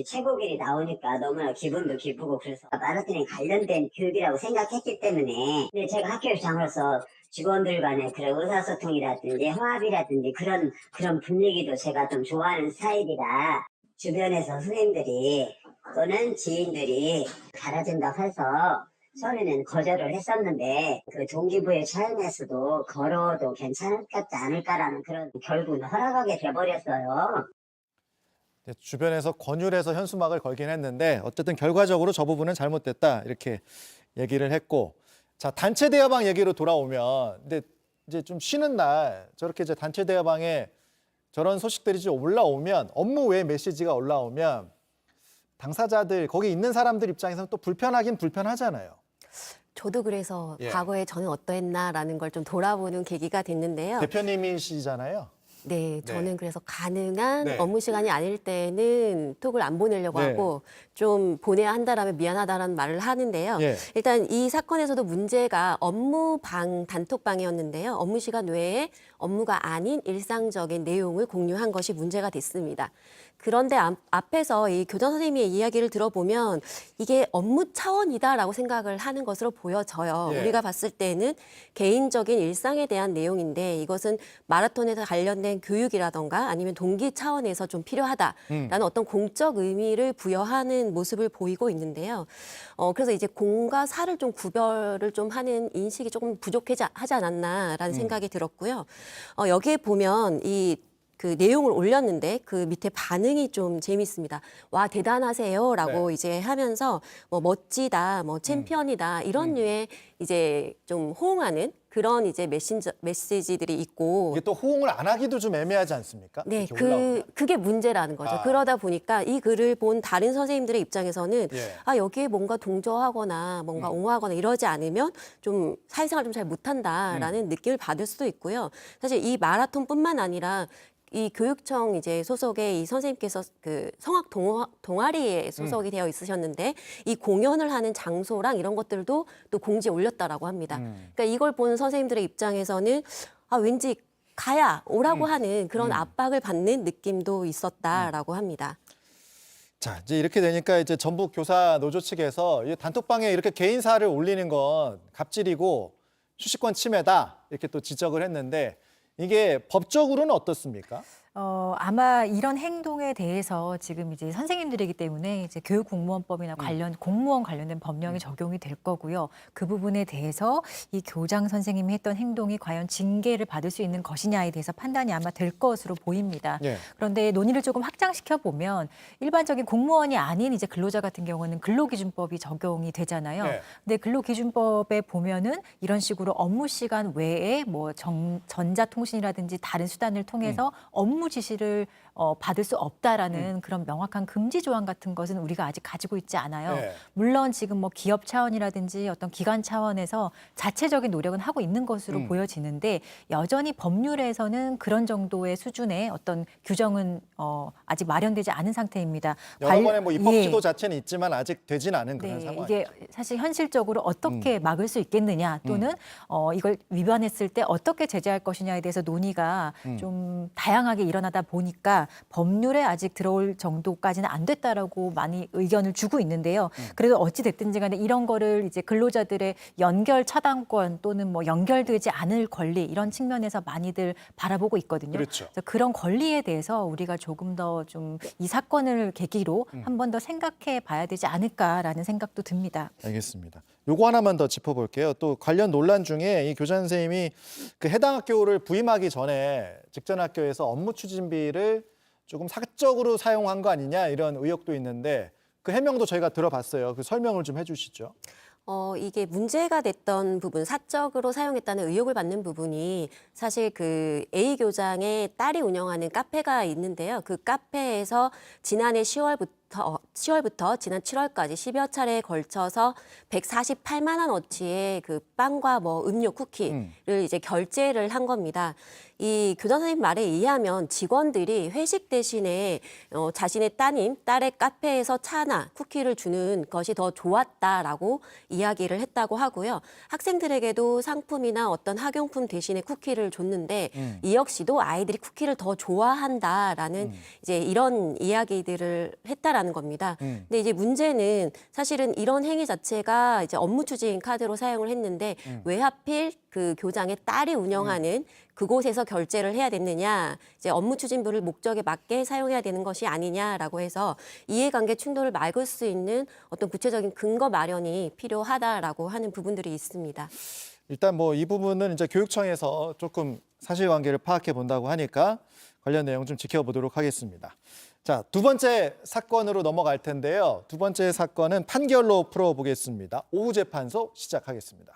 최고길이 나오니까 너무나 기분도 기쁘고 그래서 마라톤에 관련된 교육이라고 생각했기 때문에 근데 제가 학교장으로서 직원들 간의 그런 의사소통이라든지 화합이라든지 그런 분위기도 제가 좀 좋아하는 스타일이라 주변에서 선생님들이 또는 지인들이 갈아준다고 해서 처음에는 거절을 했었는데 그 동기부여 차원에서도 걸어도 괜찮을까 않을까라는 그런 결국은 허락하게 돼버렸어요. 주변에서 권유를 해서 현수막을 걸긴 했는데 어쨌든 결과적으로 저 부분은 잘못됐다 이렇게 얘기를 했고 자 단체 대화방 얘기로 돌아오면 근데 이제 좀 쉬는 날 저렇게 이제 단체 대화방에 저런 소식들이 좀 올라오면 업무 외 메시지가 올라오면 당사자들, 거기 있는 사람들 입장에서는 또 불편하긴 불편하잖아요. 저도 그래서 예. 과거에 저는 어떠했나라는 걸 좀 돌아보는 계기가 됐는데요. 대표님이시잖아요. 네, 저는 그래서 가능한 네. 업무 시간이 아닐 때는 톡을 안 보내려고 네. 하고 좀 보내야 한다라면 미안하다라는 말을 하는데요. 예. 일단 이 사건에서도 문제가 단톡방이었는데요. 업무 시간 외에 업무가 아닌 일상적인 내용을 공유한 것이 문제가 됐습니다. 그런데 앞에서 이 교장 선생님의 이야기를 들어보면 이게 업무 차원이다라고 생각을 하는 것으로 보여져요. 예. 우리가 봤을 때는 개인적인 일상에 대한 내용인데 이것은 마라톤에 관련된 교육이라던가 아니면 동기 차원에서 좀 필요하다라는 어떤 공적 의미를 부여하는 모습을 보이고 있는데요. 그래서 이제 공과 사를 좀 구별을 좀 하는 인식이 조금 부족하지 않았나라는 생각이 들었고요. 여기에 보면 그 내용을 올렸는데 그 밑에 반응이 좀 재미있습니다. 와 대단하세요라고 네. 이제 하면서 뭐 멋지다, 뭐 챔피언이다 이런 류의 이제 좀 호응하는 그런 이제 메시지들이 있고 이게 또 호응을 안 하기도 좀 애매하지 않습니까? 네, 이렇게 올라오면. 그게 문제라는 거죠. 그러다 보니까 이 글을 본 다른 선생님들의 입장에서는 예. 여기에 뭔가 동조하거나 뭔가 옹호하거나 이러지 않으면 좀 사회생활 좀 잘 못한다라는 느낌을 받을 수도 있고요. 사실 이 마라톤뿐만 아니라 이 교육청 이제 소속의 이 선생님께서 그 성악 동아리에 소속이 되어 있으셨는데 이 공연을 하는 장소랑 이런 것들도 또 공지에 올렸다라고 합니다. 그러니까 이걸 본 선생님들의 입장에서는 왠지 가야 오라고 하는 그런 압박을 받는 느낌도 있었다라고 합니다. 자, 이제 이렇게 되니까 이제 전북 교사 노조 측에서 이 단톡방에 이렇게 개인사를 올리는 건 갑질이고 수식권 침해다 이렇게 또 지적을 했는데 이게 법적으로는 어떻습니까? 아마 이런 행동에 대해서 지금 이제 선생님들이기 때문에 이제 교육공무원법이나 공무원 관련된 법령이 적용이 될 거고요. 그 부분에 대해서 이 교장 선생님이 했던 행동이 과연 징계를 받을 수 있는 것이냐에 대해서 판단이 아마 될 것으로 보입니다. 예. 그런데 논의를 조금 확장시켜 보면 일반적인 공무원이 아닌 이제 근로자 같은 경우는 근로기준법이 적용이 되잖아요. 네. 근데 근로기준법에 보면은 이런 식으로 업무 시간 외에 뭐 전자통신이라든지 다른 수단을 통해서 업무 지시를 받을 수 없다라는 그런 명확한 금지 조항 같은 것은 우리가 아직 가지고 있지 않아요. 네. 물론 지금 뭐 기업 차원이라든지 어떤 기관 차원에서 자체적인 노력은 하고 있는 것으로 보여지는데 여전히 법률에서는 그런 정도의 수준의 어떤 규정은 아직 마련되지 않은 상태입니다. 여러 번의 뭐 입법 예. 시도 자체는 있지만 아직 되진 않은 그런 네, 상황이죠. 이게 사실 현실적으로 어떻게 막을 수 있겠느냐 또는 이걸 위반했을 때 어떻게 제재할 것이냐에 대해서 논의가 좀 다양하게 일어나다 보니까 법률에 아직 들어올 정도까지는 안 됐다라고 많이 의견을 주고 있는데요. 그래도 어찌 됐든지 간에 이런 거를 이제 근로자들의 연결 차단권 또는 뭐 연결되지 않을 권리 이런 측면에서 많이들 바라보고 있거든요. 그렇죠. 그래서 그런 권리에 대해서 우리가 조금 더 좀 이 사건을 계기로 한 번 더 생각해 봐야 되지 않을까라는 생각도 듭니다. 알겠습니다. 요거 하나만 더 짚어볼게요. 또 관련 논란 중에 이 교장 선생님이 그 해당 학교를 부임하기 전에 직전 학교에서 업무 추진비를 조금 사적으로 사용한 거 아니냐 이런 의혹도 있는데 그 해명도 저희가 들어봤어요. 그 설명을 좀 해주시죠. 이게 문제가 됐던 부분, 사적으로 사용했다는 의혹을 받는 부분이 사실 그 A 교장의 딸이 운영하는 카페가 있는데요. 그 카페에서 지난해 10월부터 지난 7월까지 10여 차례에 걸쳐서 148만 원어치의 그 빵과 뭐 음료, 쿠키를 이제 결제를 한 겁니다. 이 교장 선생님 말에 의하면 직원들이 회식 대신에 자신의 딸의 카페에서 차나 쿠키를 주는 것이 더 좋았다라고 이야기를 했다고 하고요. 학생들에게도 상품이나 어떤 학용품 대신에 쿠키를 줬는데 이 역시도 아이들이 쿠키를 더 좋아한다라는 이제 이런 이야기들을 했다라는 겁니다. 근데 이제 문제는 사실은 이런 행위 자체가 이제 업무 추진 카드로 사용을 했는데 왜 하필 그 교장의 딸이 운영하는 그곳에서 결제를 해야 됐느냐, 이제 업무 추진부를 목적에 맞게 사용해야 되는 것이 아니냐라고 해서 이해관계 충돌을 막을 수 있는 어떤 구체적인 근거 마련이 필요하다라고 하는 부분들이 있습니다. 일단 뭐 이 부분은 이제 교육청에서 조금 사실관계를 파악해 본다고 하니까 관련 내용 좀 지켜보도록 하겠습니다. 자, 두 번째 사건으로 넘어갈 텐데요. 두 번째 사건은 판결로 풀어보겠습니다. 오후재판소 시작하겠습니다.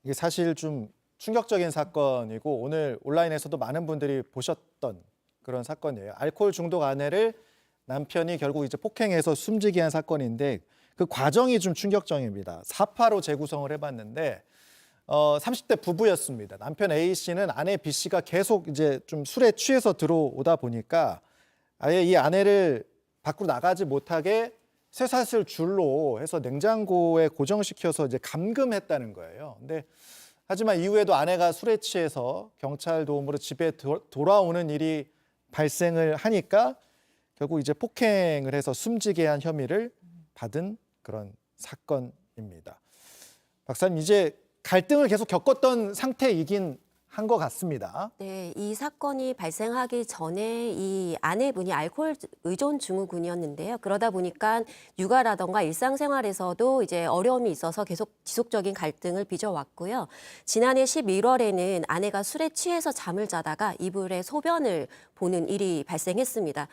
이게 사실 좀 충격적인 사건이고 오늘 온라인에서도 많은 분들이 보셨던 그런 사건이에요. 알코올 중독 아내를 남편이 결국 이제 폭행해서 숨지게 한 사건인데 그 과정이 좀 충격적입니다. 4파로 재구성을 해봤는데 30대 부부였습니다. 남편 A 씨는 아내 B 씨가 계속 이제 좀 술에 취해서 들어오다 보니까 아예 이 아내를 밖으로 나가지 못하게 쇠사슬 줄로 해서 냉장고에 고정시켜서 이제 감금했다는 거예요. 근데 하지만 이후에도 아내가 술에 취해서 경찰 도움으로 집에 돌아오는 일이 발생을 하니까 결국 이제 폭행을 해서 숨지게 한 혐의를 받은 그런 사건입니다. 박사님, 이제 갈등을 계속 겪었던 상태이긴 한 것 같습니다. 네, 이 사건이 발생하기 전에 이 아내분이 알코올 의존 증후군이었는데요. 그러다 보니까 육아라던가 일상생활에서도 이제 어려움이 있어서 계속 지속적인 갈등을 빚어왔고요. 지난해 11월에는 아내가 술에 취해서 잠을 자다가 이불에 소변을 보는 일이 발생했습니다.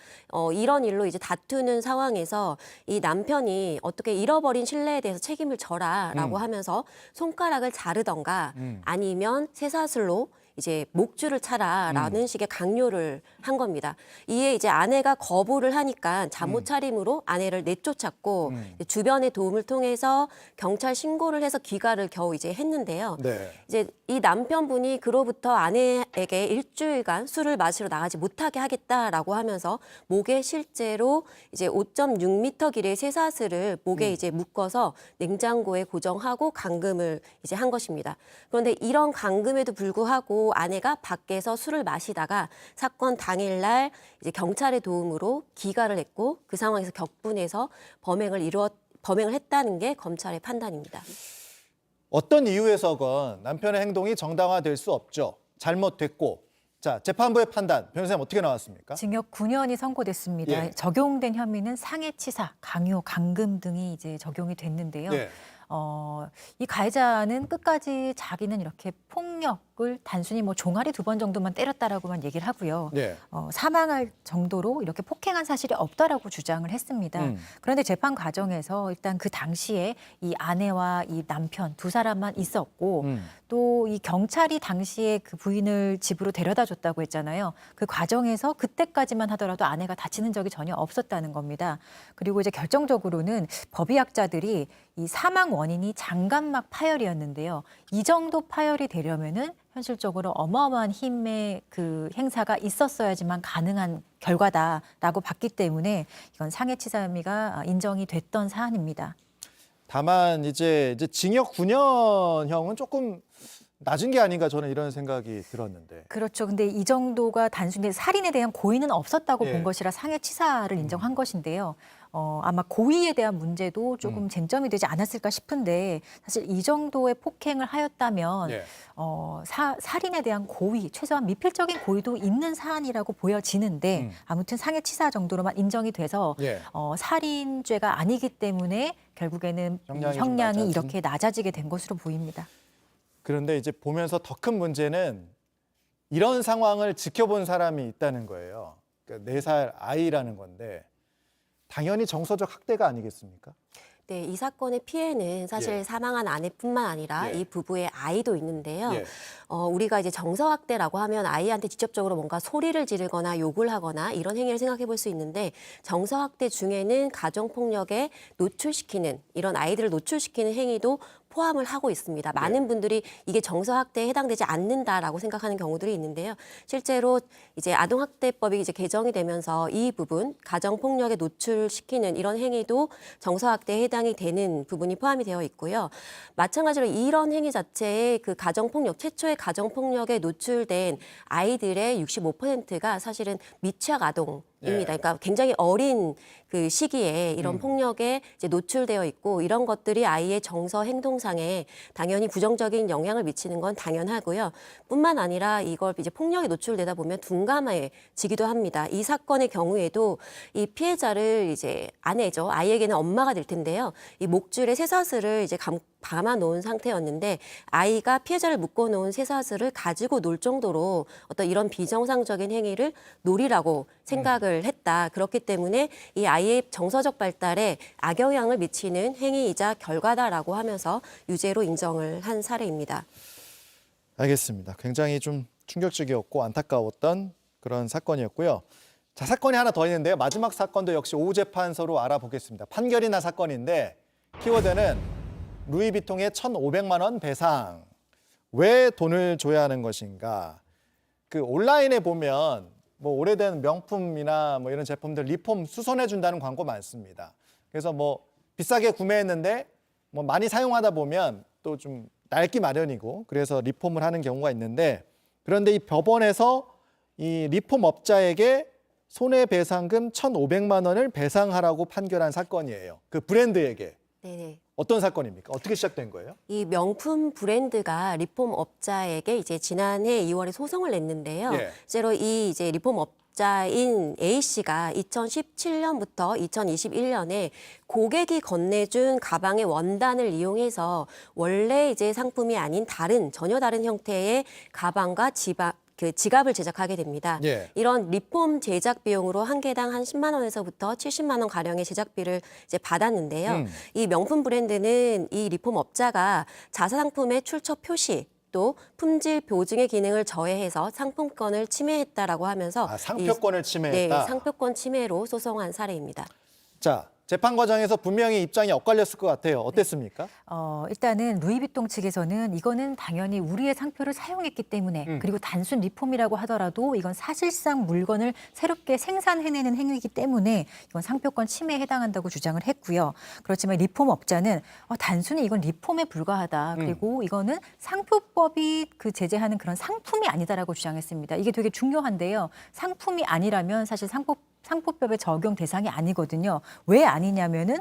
이런 일로 이제 다투는 상황에서 이 남편이 어떻게 잃어버린 신뢰에 대해서 책임을 져라라고 하면서 손가락을 자르던가 아니면 쇠사슬로 이제 목줄을 차라라는 식의 강요를 한 겁니다. 이에 이제 아내가 거부를 하니까 잠못 차림으로 아내를 내쫓았고 주변의 도움을 통해서 경찰 신고를 해서 귀가를 겨우 이제 했는데요. 네. 이제 이 남편분이 그로부터 아내에게 일주일간 술을 마시러 나가지 못하게 하겠다라고 하면서 목에 실제로 이제 5.6m 길이의 쇠사슬을 목에 이제 묶어서 냉장고에 고정하고 감금을 이제 한 것입니다. 그런데 이런 감금에도 불구하고 아내가 밖에서 술을 마시다가 사건 당일날 이제 경찰의 도움으로 귀가를 했고 그 상황에서 격분해서 범행을 했다는 게 검찰의 판단입니다. 어떤 이유에서건 남편의 행동이 정당화될 수 없죠. 잘못됐고. 자, 재판부의 판단, 변호사님 어떻게 나왔습니까? 징역 9년이 선고됐습니다. 예. 적용된 혐의는 상해치사, 강요, 감금 등이 이제 적용이 됐는데요. 예. 이 가해자는 끝까지 자기는 이렇게 폭력을 단순히 뭐 종아리 2번 정도만 때렸다라고만 얘기를 하고요. 예. 사망할 정도로 이렇게 폭행한 사실이 없다라고 주장을 했습니다. 그런데 재판 과정에서 일단 그 당시에 이 아내와 이 남편 두 사람만 있었고 또 이 경찰이 당시에 그 부인을 집으로 데려다 줬다고 했잖아요. 그 과정에서 그때까지만 하더라도 아내가 다치는 적이 전혀 없었다는 겁니다. 그리고 이제 결정적으로는 법의학자들이 이 사망 원인이 장갑막 파열이었는데요. 이 정도 파열이 되려면은 현실적으로 어마어마한 힘의 그 행사가 있었어야지만 가능한 결과다라고 봤기 때문에 이건 상해치사 혐의가 인정이 됐던 사안입니다. 다만 이제 징역 9년형은 조금 낮은 게 아닌가 저는 이런 생각이 들었는데. 그렇죠. 근데 이 정도가 단순히 살인에 대한 고의는 없었다고 예. 본 것이라 상해치사를 인정한 것인데요. 아마 고의에 대한 문제도 조금 쟁점이 되지 않았을까 싶은데 사실 이 정도의 폭행을 하였다면 예. 살인에 대한 고의, 최소한 미필적인 고의도 있는 사안이라고 보여지는데 아무튼 상해치사 정도로만 인정이 돼서 예. 살인죄가 아니기 때문에 결국에는 형량이 좀 형량이 낮아진? 이렇게 낮아지게 된 것으로 보입니다. 그런데 이제 보면서 더 큰 문제는 이런 상황을 지켜본 사람이 있다는 거예요. 그러니까 4살 아이라는 건데 당연히 정서적 학대가 아니겠습니까? 네, 이 사건의 피해는 사실 예. 사망한 아내뿐만 아니라 예. 이 부부의 아이도 있는데요. 예. 우리가 이제 정서학대라고 하면 아이한테 직접적으로 뭔가 소리를 지르거나 욕을 하거나 이런 행위를 생각해 볼 수 있는데 정서학대 중에는 가정폭력에 노출시키는 이런 아이들을 노출시키는 행위도 포함을 하고 있습니다. 많은 분들이 이게 정서학대에 해당되지 않는다라고 생각하는 경우들이 있는데요. 실제로 이제 아동학대법이 이제 개정이 되면서 이 부분 가정폭력에 노출시키는 이런 행위도 정서학대에 해당이 되는 부분이 포함이 되어 있고요. 마찬가지로 이런 행위 자체의 그 가정폭력, 최초의 가정폭력에 노출된 아이들의 65%가 사실은 미취학 아동입니다. 그러니까 굉장히 어린 그 시기에 이런 폭력에 이제 노출되어 있고 이런 것들이 아이의 정서 행동상에 당연히 부정적인 영향을 미치는 건 당연하고요. 뿐만 아니라 이걸 이제 폭력에 노출되다 보면 둔감해지기도 합니다. 이 사건의 경우에도 이 피해자를 이제 아내죠. 아이에게는 엄마가 될 텐데요. 이 목줄에 쇠사슬을 이제 감아 놓은 상태였는데 아이가 피해자를 묶어 놓은 쇠사슬을 가지고 놀 정도로 어떤 이런 비정상적인 행위를 놀이라고 생각을 했다. 그렇기 때문에 이 아이의 정서적 발달에 악영향을 미치는 행위이자 결과다라고 하면서 유죄로 인정을 한 사례입니다. 알겠습니다. 굉장히 좀 충격적이었고 안타까웠던 그런 사건이었고요. 자, 사건이 하나 더 있는데요. 마지막 사건도 역시 오후재판소로 알아보겠습니다. 판결이 난 사건인데 키워드는 루이비통의 1,500만 원 배상. 왜 돈을 줘야 하는 것인가? 그 온라인에 보면 뭐 오래된 명품이나 뭐 이런 제품들 리폼 수선해 준다는 광고 많습니다. 그래서 뭐 비싸게 구매했는데 뭐 많이 사용하다 보면 또 좀 낡기 마련이고 그래서 리폼을 하는 경우가 있는데 그런데 이 법원에서 이 리폼 업자에게 손해배상금 1,500만 원을 배상하라고 판결한 사건이에요. 그 브랜드에게. 네. 어떤 사건입니까? 어떻게 시작된 거예요? 이 명품 브랜드가 리폼 업자에게 이제 지난해 2월에 소송을 냈는데요. 예. 실제로 이 이제 리폼 업자인 A 씨가 2017년부터 2021년에 고객이 건네준 가방의 원단을 이용해서 원래 이제 상품이 아닌 전혀 다른 형태의 가방과 지갑을 제작하게 됩니다. 예. 이런 리폼 제작 비용으로 한 개당 한 10만 원에서부터 70만 원 가량의 제작비를 이제 받았는데요. 이 명품 브랜드는 이 리폼 업자가 자사상품의 출처 표시 또 품질 보증의 기능을 저해해서 상품권을 침해했다라고 하면서 상표권을 침해했다. 네, 상표권 침해로 소송한 사례입니다. 자, 재판 과정에서 분명히 입장이 엇갈렸을 것 같아요. 어땠습니까? 일단은 루이비통 측에서는 이거는 당연히 우리의 상표를 사용했기 때문에 그리고 단순 리폼이라고 하더라도 이건 사실상 물건을 새롭게 생산해내는 행위이기 때문에 이건 상표권 침해에 해당한다고 주장을 했고요. 그렇지만 리폼 업자는 단순히 이건 리폼에 불과하다. 그리고 이거는 상표법이 그 제재하는 그런 상품이 아니다라고 주장했습니다. 이게 되게 중요한데요. 상품이 아니라면 사실 상표법의 적용 대상이 아니거든요. 왜 아니냐면은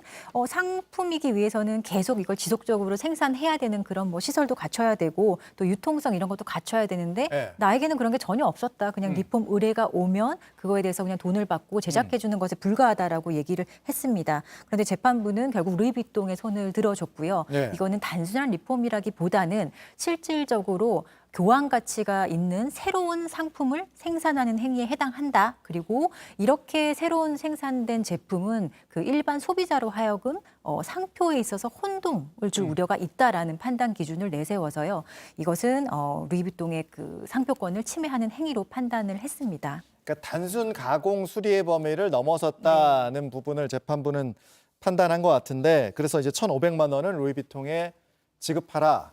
상품이기 위해서는 계속 이걸 지속적으로 생산해야 되는 그런 뭐 시설도 갖춰야 되고 또 유통성 이런 것도 갖춰야 되는데 네. 나에게는 그런 게 전혀 없었다. 그냥 리폼 의뢰가 오면 그거에 대해서 그냥 돈을 받고 제작해 주는 것에 불과하다라고 얘기를 했습니다. 그런데 재판부는 결국 루이비통의 손을 들어줬고요. 네. 이거는 단순한 리폼이라기보다는 실질적으로 교환 가치가 있는 새로운 상품을 생산하는 행위에 해당한다. 그리고 이렇게 새로운 생산된 제품은 그 일반 소비자로 하여금 상표에 있어서 혼동을 줄 우려가 있다라는 판단 기준을 내세워서요. 이것은 루이비통의 그 상표권을 침해하는 행위로 판단을 했습니다. 그러니까 단순 가공 수리의 범위를 넘어섰다는 부분을 재판부는 판단한 것 같은데 그래서 이제 1,500만 원을 루이비통에 지급하라.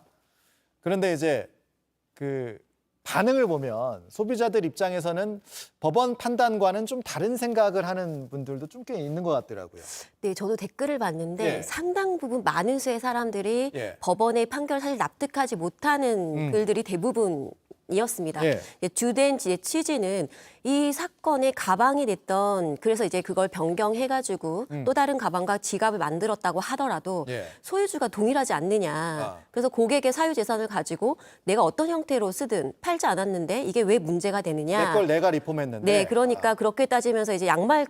그런데 이제 그 반응을 보면 소비자들 입장에서는 법원 판단과는 좀 다른 생각을 하는 분들도 좀 꽤 있는 것 같더라고요. 네, 저도 댓글을 봤는데 예. 상당 부분 많은 수의 사람들이 예. 법원의 판결을 사실 납득하지 못하는 글들이 대부분이었습니다. 예. 주된 취지는 이 사건의 가방이 됐던 그래서 이제 그걸 변경해가지고 또 다른 가방과 지갑을 만들었다고 하더라도 예. 소유주가 동일하지 않느냐. 그래서 고객의 사유재산을 가지고 내가 어떤 형태로 쓰든 팔지 않았는데 이게 왜 문제가 되느냐. 내 걸 내가 리폼했는데. 네, 그러니까 그렇게 따지면서 이제 양말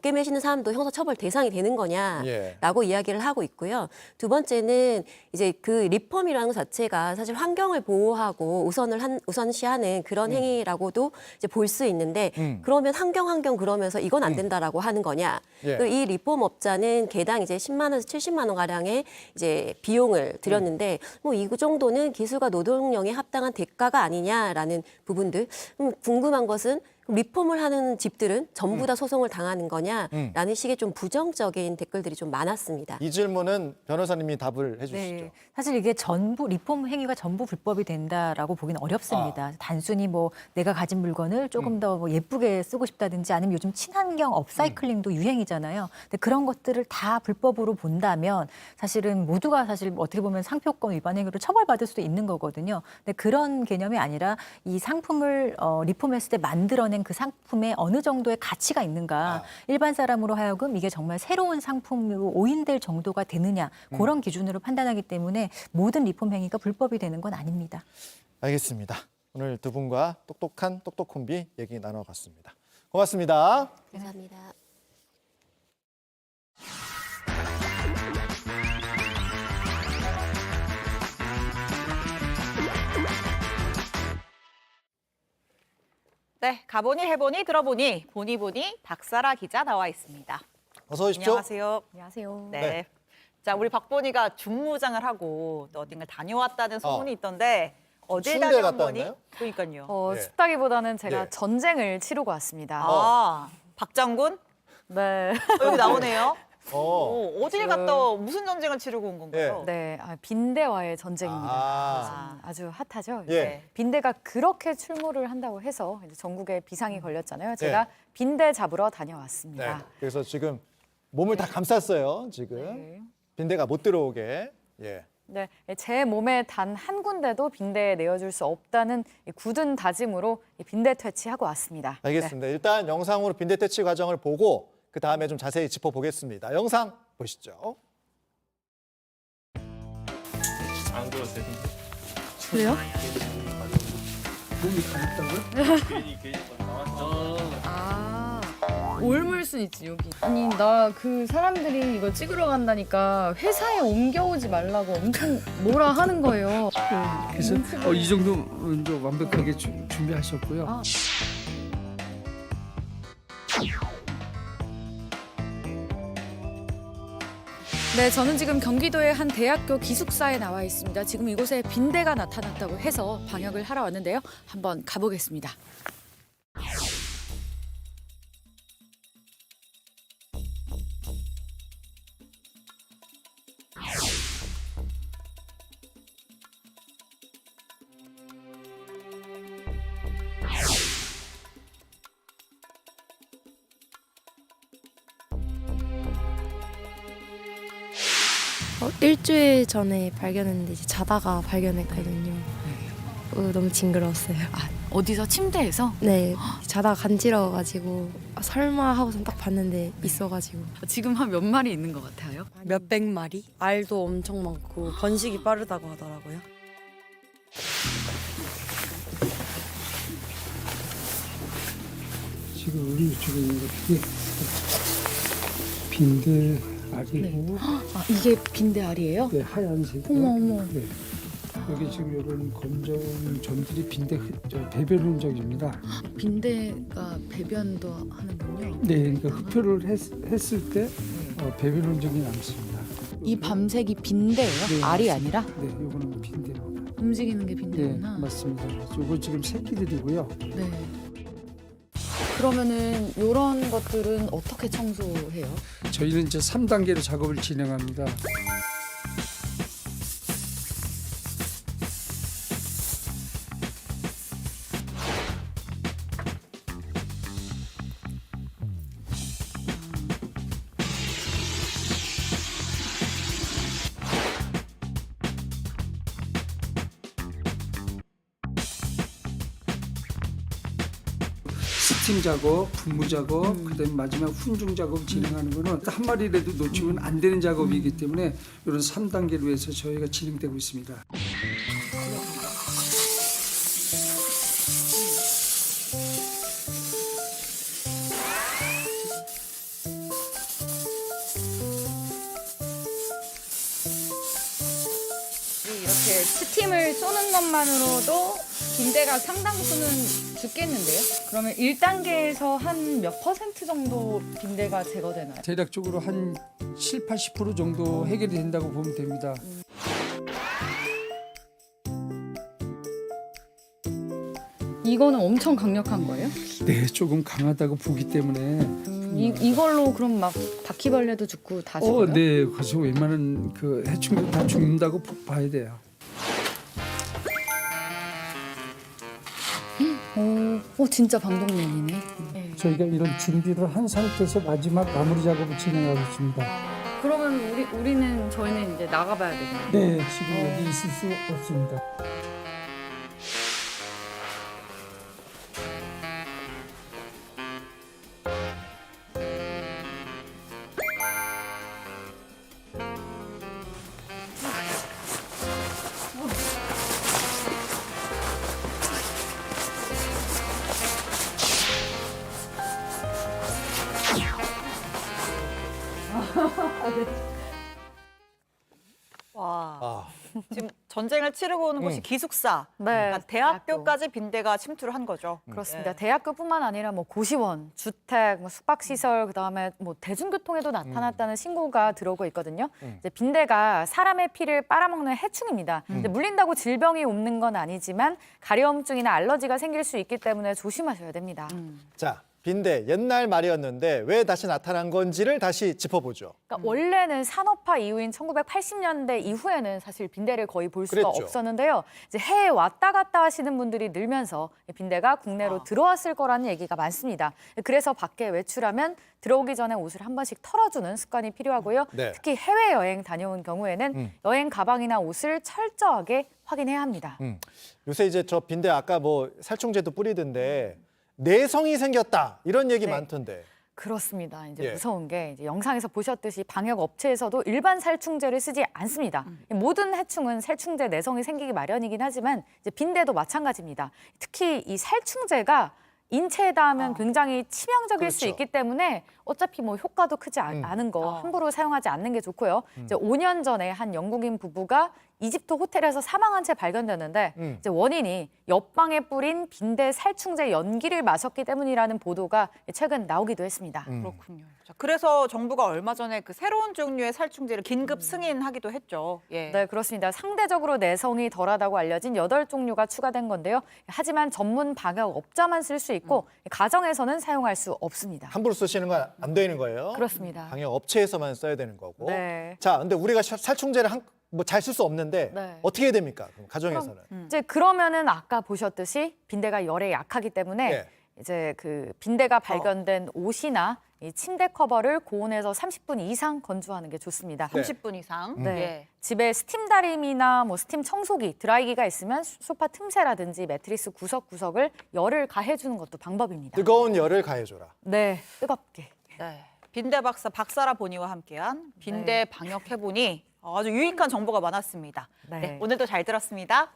꿰매시는 사람도 형사처벌 대상이 되는 거냐라고 이야기를 하고 있고요. 두 번째는 이제 그 리폼이라는 것 자체가 사실 환경을 보호하고 우선시하는 그런 행위라고도 이제 볼 수 있는데 그러면 환경 그러면서 이건 안 된다라고 하는 거냐. 예. 이 리폼 업자는 개당 이제 10만 원에서 70만 원 가량의 이제 비용을 들였는데 뭐 이 정도는 기술과 노동력에 합당한 대가가 아니냐라는 부분들. 궁금한 것은 리폼을 하는 집들은 전부 다 소송을 당하는 거냐라는 식의 좀 부정적인 댓글들이 좀 많았습니다. 이 질문은 변호사님이 답을 해주시죠. 네, 사실 이게 전부 리폼 행위가 전부 불법이 된다라고 보기는 어렵습니다. 단순히 뭐 내가 가진 물건을 조금 더 뭐 예쁘게 쓰고 싶다든지 아니면 요즘 친환경 업사이클링도 유행이잖아요. 근데 그런 것들을 다 불법으로 본다면 사실은 모두가 사실 어떻게 보면 상표권 위반 행위로 처벌받을 수도 있는 거거든요. 근데 그런 개념이 아니라 이 상품을 리폼했을 때 만들어낸 그 상품에 어느 정도의 가치가 있는가. 일반 사람으로 하여금 이게 정말 새로운 상품으로 오인될 정도가 되느냐. 그런 기준으로 판단하기 때문에 모든 리폼 행위가 불법이 되는 건 아닙니다. 알겠습니다. 오늘 두 분과 똑똑한 똑똑콤비 얘기 나눠봤습니다. 고맙습니다. 감사합니다. 네, 가보니 해보니 들어보니 보니 박사라 기자 나와 있습니다. 어서 오십시오. 안녕하세요. 안녕하세요. 네. 자, 우리 박보니가 중무장을 하고 또 어딘가 다녀왔다는 소문이 있던데 어딜 추운데 갔다 다녀온 거니? 왔나요? 그러니까요. 네. 춥다기보다는 제가 네. 전쟁을 치르고 왔습니다. 아, 박장군? 네. 여기 나오네요. 어. 어딜 갔다 무슨 전쟁을 치르고 온 건가요? 네, 빈대와의 전쟁입니다. 아. 아주 핫하죠. 예. 네. 빈대가 그렇게 출몰을 한다고 해서 이제 전국에 비상이 걸렸잖아요. 제가 빈대 잡으러 네. 다녀왔습니다. 그래서 지금 몸을 다 감쌌어요. 지금 네. 빈대가 못 들어오게. 예. 네, 제 몸에 단 한 군데도 빈대에 내어줄 수 없다는 이 굳은 다짐으로 이 빈대 퇴치하고 왔습니다. 알겠습니다. 일단 영상으로 빈대 퇴치 과정을 보고 그 다음에 좀 자세히 짚어보겠습니다. 영상 보시죠. 안 그러세요? 그래요? 몸이 가렵다고요? 괜히 아, 옮을 순 있지 여기. 아니 나 그 사람들이 이거 찍으러 간다니까 회사에 옮겨오지 말라고 엄청 뭐라 하는 거예요. 그래서 이 정도면 좀 완벽하게 준비하셨고요. 아. 네, 저는 지금 경기도의 한 대학교 기숙사에 나와 있습니다. 지금 이곳에 빈대가 나타났다고 해서 방역을 하러 왔는데요. 한번 가보겠습니다. 일주일 전에 발견했는데 이제 자다가 발견했거든요. 너무 징그러웠어요. 어디서 침대에서? 네, 자다가 간지러워가지고 설마 하고선 딱 봤는데 있어가지고. 지금 한 몇 마리 있는 것 같아요? 몇백 마리? 알도 엄청 많고 번식이 빠르다고 하더라고요. 지금 우리 이쪽에 있는 게 빈대 알이고. 아, 이게 빈대 알이에요? 네, 하얀색. 어머. 네. 여기 지금 이런 검정 점들이 빈대 배변 흔적입니다. 빈대가 배변도 하는군요. 네, 그러니까 흡혈을 했을 때 배변 흔적이 남습니다. 이 밤색이 빈대예요? 네, 알이 맞습니다. 아니라? 네, 요거는 빈대입니다. 움직이는 게 네, 빈대구나. 맞습니다. 요거 지금 새끼들이고요. 네. 그러면은 이런 것들은 어떻게 청소해요? 저희는 이제 3단계로 작업을 진행합니다. 스팀 작업, 분무 작업, 그다음에 마지막 훈중 작업 진행하는 거는 한 마리라도 놓치면 안 되는 작업이기 때문에 이런 3단계로 해서 저희가 진행되고 있습니다. 이렇게 스팀을 쏘는 것만으로도 빈대가 상당수는 죽겠는데요? 그러면 1단계에서 한 몇 % 정도 빈대가 제거되나요? 대략적으로 한 70-80% 정도 해결이 된다고 보면 됩니다. 이거는 엄청 강력한 거예요? 네, 조금 강하다고 보기 때문에. 이걸로 그럼 막 바퀴벌레도 죽고 다 죽어요? 네, 그래서 웬만한 그 해충들 다 죽는다고 봐야 돼요. 진짜 방독면이네. 저희가 이런 준비를 한 상태에서 마지막 마무리 작업을 진행하고 있습니다. 그러면 저희는 이제 나가봐야 되겠네요. 네, 지금 여기 있을 수 없습니다. 와. 지금 전쟁을 치르고 오는 곳이 기숙사. 네. 그러니까 대학교까지 빈대가 침투를 한 거죠. 그렇습니다. 대학교뿐만 아니라 뭐 고시원, 주택, 뭐 숙박시설, 그다음에 뭐 대중교통에도 나타났다는 신고가 들어오고 있거든요. 이제 빈대가 사람의 피를 빨아먹는 해충입니다. 이제 물린다고 질병이 옮는 건 아니지만 가려움증이나 알러지가 생길 수 있기 때문에 조심하셔야 됩니다. 자, 빈대 옛날 말이었는데 왜 다시 나타난 건지를 다시 짚어보죠. 그러니까 원래는 산업화 이후인 1980년대 이후에는 사실 빈대를 거의 볼 수가 그랬죠. 없었는데요. 이제 해외 왔다 갔다 하시는 분들이 늘면서 빈대가 국내로 들어왔을 거라는 얘기가 많습니다. 그래서 밖에 외출하면 들어오기 전에 옷을 한 번씩 털어주는 습관이 필요하고요. 네. 특히 해외여행 다녀온 경우에는 여행 가방이나 옷을 철저하게 확인해야 합니다. 요새 이제 저 빈대 아까 뭐 살충제도 뿌리던데 내성이 생겼다 이런 얘기 네. 많던데. 그렇습니다. 이제 예. 무서운 게 이제 영상에서 보셨듯이 방역 업체에서도 일반 살충제를 쓰지 않습니다. 모든 해충은 살충제 내성이 생기기 마련이긴 하지만 이제 빈대도 마찬가지입니다. 특히 이 살충제가 인체에 닿으면 굉장히 치명적일 수 그렇죠. 있기 때문에 어차피 뭐 효과도 크지 않은 거 함부로 사용하지 않는 게 좋고요. 이제 5년 전에 한 영국인 부부가 이집트 호텔에서 사망한 채 발견됐는데 이제 원인이 옆방에 뿌린 빈대 살충제 연기를 마셨기 때문이라는 보도가 최근 나오기도 했습니다. 그렇군요. 자, 그래서 정부가 얼마 전에 그 새로운 종류의 살충제를 긴급 승인하기도 했죠. 예. 네, 그렇습니다. 상대적으로 내성이 덜하다고 알려진 8종류가 추가된 건데요. 하지만 전문 방역 업자만 쓸 수 있고 가정에서는 사용할 수 없습니다. 함부로 쓰시는 건 안 되는 거예요. 그렇습니다. 방역 업체에서만 써야 되는 거고. 네. 자, 근데 우리가 살충제를 뭐 잘 쓸 수 없는데 네. 어떻게 해야 됩니까? 그럼 가정에서는. 이제 그러면은 아까 보셨듯이 빈대가 열에 약하기 때문에 네. 이제 그 빈대가 발견된 옷이나 이 침대 커버를 고온에서 30분 이상 건조하는 게 좋습니다. 30분 이상. 네. 예. 집에 스팀 다림이나 뭐 스팀 청소기, 드라이기가 있으면 소파 틈새라든지 매트리스 구석구석을 열을 가해주는 것도 방법입니다. 뜨거운 열을 가해줘라. 네, 뜨겁게. 네. 빈대 박사 박사라 보니와 함께한 빈대 방역 해보니 아주 유익한 정보가 많았습니다. 네. 네, 오늘도 잘 들었습니다.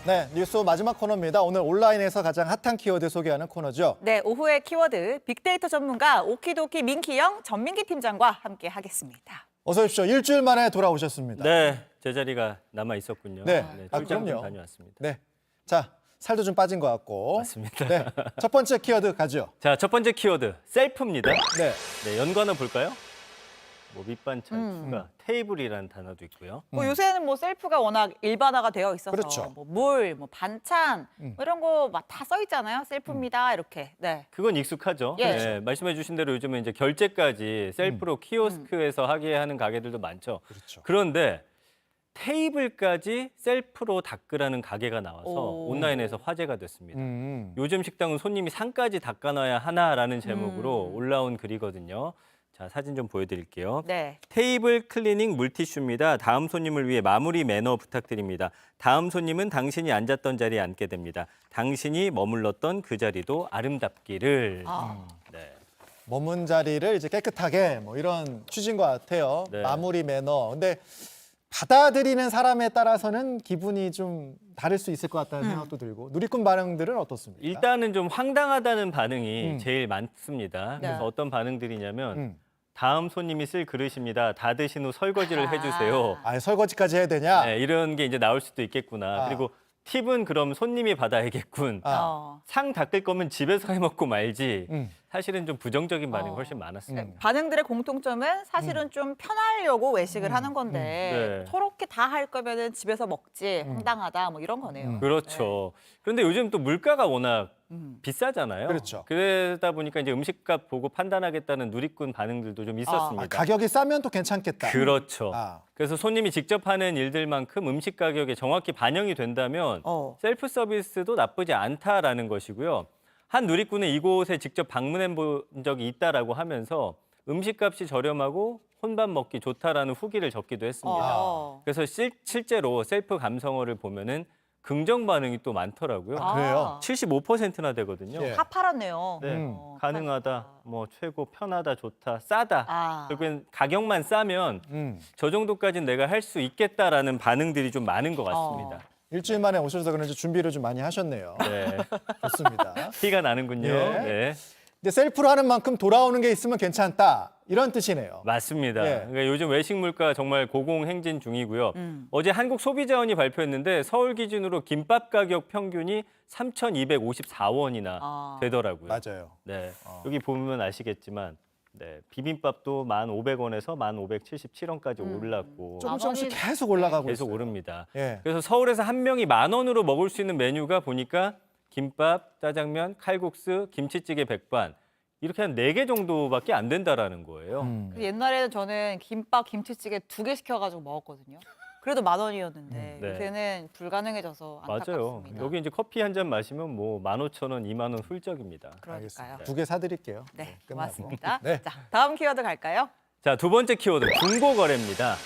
네, 뉴스 마지막 코너입니다. 오늘 온라인에서 가장 핫한 키워드 소개하는 코너죠. 네, 오후의 키워드 빅데이터 전문가 오키도키 민키영 전민기 팀장과 함께 하겠습니다. 어서 오십시오. 일주일 만에 돌아오셨습니다. 네, 제자리가 남아 있었군요. 네, 출장 좀 그럼요. 다녀왔습니다. 네, 자 살도 좀 빠진 것 같고. 맞습니다. 네, 첫 번째 키워드 가죠. 자, 첫 번째 키워드 셀프입니다. 네, 네, 연관어 볼까요? 뭐 밑반찬, 추가, 테이블이라는 단어도 있고요. 뭐 요새는 뭐 셀프가 워낙 일반화가 되어 있어서 그렇죠. 뭐 물, 뭐 반찬 뭐 이런 거 막 다 써 있잖아요. 셀프입니다 이렇게. 네. 그건 익숙하죠. 예. 네, 말씀해주신 대로 요즘은 이제 결제까지 셀프로 키오스크에서 하게 하는 가게들도 많죠. 그렇죠. 그런데 테이블까지 셀프로 닦으라는 가게가 나와서 오. 온라인에서 화제가 됐습니다. 요즘 식당은 손님이 상까지 닦아놔야 하나라는 제목으로 올라온 글이거든요. 자, 사진 좀 보여드릴게요. 네. 테이블 클리닝 물티슈입니다. 다음 손님을 위해 마무리 매너 부탁드립니다. 다음 손님은 당신이 앉았던 자리에 앉게 됩니다. 당신이 머물렀던 그 자리도 아름답기를. 네. 머문 자리를 이제 깨끗하게 뭐 이런 취지인 것 같아요. 네. 마무리 매너. 근데 받아들이는 사람에 따라서는 기분이 좀 다를 수 있을 것 같다는 생각도 들고. 누리꾼 반응들은 어떻습니까? 일단은 좀 황당하다는 반응이 제일 많습니다. 네. 그래서 어떤 반응들이냐면 다음 손님이 쓸 그릇입니다. 다 드신 후 설거지를 해주세요. 아, 설거지까지 해야 되냐? 네, 이런 게 이제 나올 수도 있겠구나. 아. 그리고 팁은 그럼 손님이 받아야겠군. 아. 상 닦을 거면 집에서 해 먹고 말지. 사실은 좀 부정적인 반응이 훨씬 많았습니다. 반응들의 공통점은 사실은 좀 편하려고 외식을 하는 건데 네. 저렇게 다 할 거면은 집에서 먹지 황당하다 뭐 이런 거네요. 그렇죠. 그런데 요즘 또 물가가 워낙 비싸잖아요. 그렇죠. 그러다 보니까 이제 음식값 보고 판단하겠다는 누리꾼 반응들도 좀 있었습니다. 가격이 싸면 또 괜찮겠다. 그렇죠. 아. 그래서 손님이 직접 하는 일들만큼 음식 가격에 정확히 반영이 된다면 셀프 서비스도 나쁘지 않다라는 것이고요. 한 누리꾼은 이곳에 직접 방문해 본 적이 있다라고 하면서 음식값이 저렴하고 혼밥 먹기 좋다라는 후기를 적기도 했습니다. 그래서 실제로 셀프 감성어를 보면은 긍정 반응이 또 많더라고요. 그래요? 75%나 되거든요. 예. 다 팔았네요. 네, 가능하다, 뭐 최고, 편하다, 좋다, 싸다. 결국엔 가격만 싸면 저 정도까지는 내가 할 수 있겠다라는 반응들이 좀 많은 것 같습니다. 일주일 만에 오셔서 그런지 준비를 좀 많이 하셨네요. 네, 좋습니다. 티가 나는군요. 예. 네. 근데 셀프로 하는 만큼 돌아오는 게 있으면 괜찮다. 이런 뜻이네요. 맞습니다. 예. 그러니까 요즘 외식 물가 정말 고공행진 중이고요. 어제 한국소비자원이 발표했는데 서울 기준으로 김밥 가격 평균이 3,254원이나 되더라고요. 맞아요. 네, 여기 보면 아시겠지만 네, 비빔밥도 1,500원에서 1,577원까지 올랐고 조금씩 계속 올라가고 계속 있어요. 오릅니다. 예. 그래서 서울에서 한 명이 10,000원으로 먹을 수 있는 메뉴가 보니까 김밥, 짜장면, 칼국수, 김치찌개 백반 이렇게 한 4개 정도밖에 안 된다라는 거예요. 옛날에는 저는 김밥, 김치찌개 2개 시켜가지고 먹었거든요. 그래도 10,000원이었는데 네. 요새는 불가능해져서 맞아요. 안타깝습니다. 여기 이제 커피 한 잔 마시면 뭐 15,000원, 2만 원 훌쩍입니다. 그러니까요. 2개 사드릴게요. 네, 끝나고. 고맙습니다. 네. 자, 다음 키워드 갈까요? 자, 두 번째 키워드 중고거래입니다.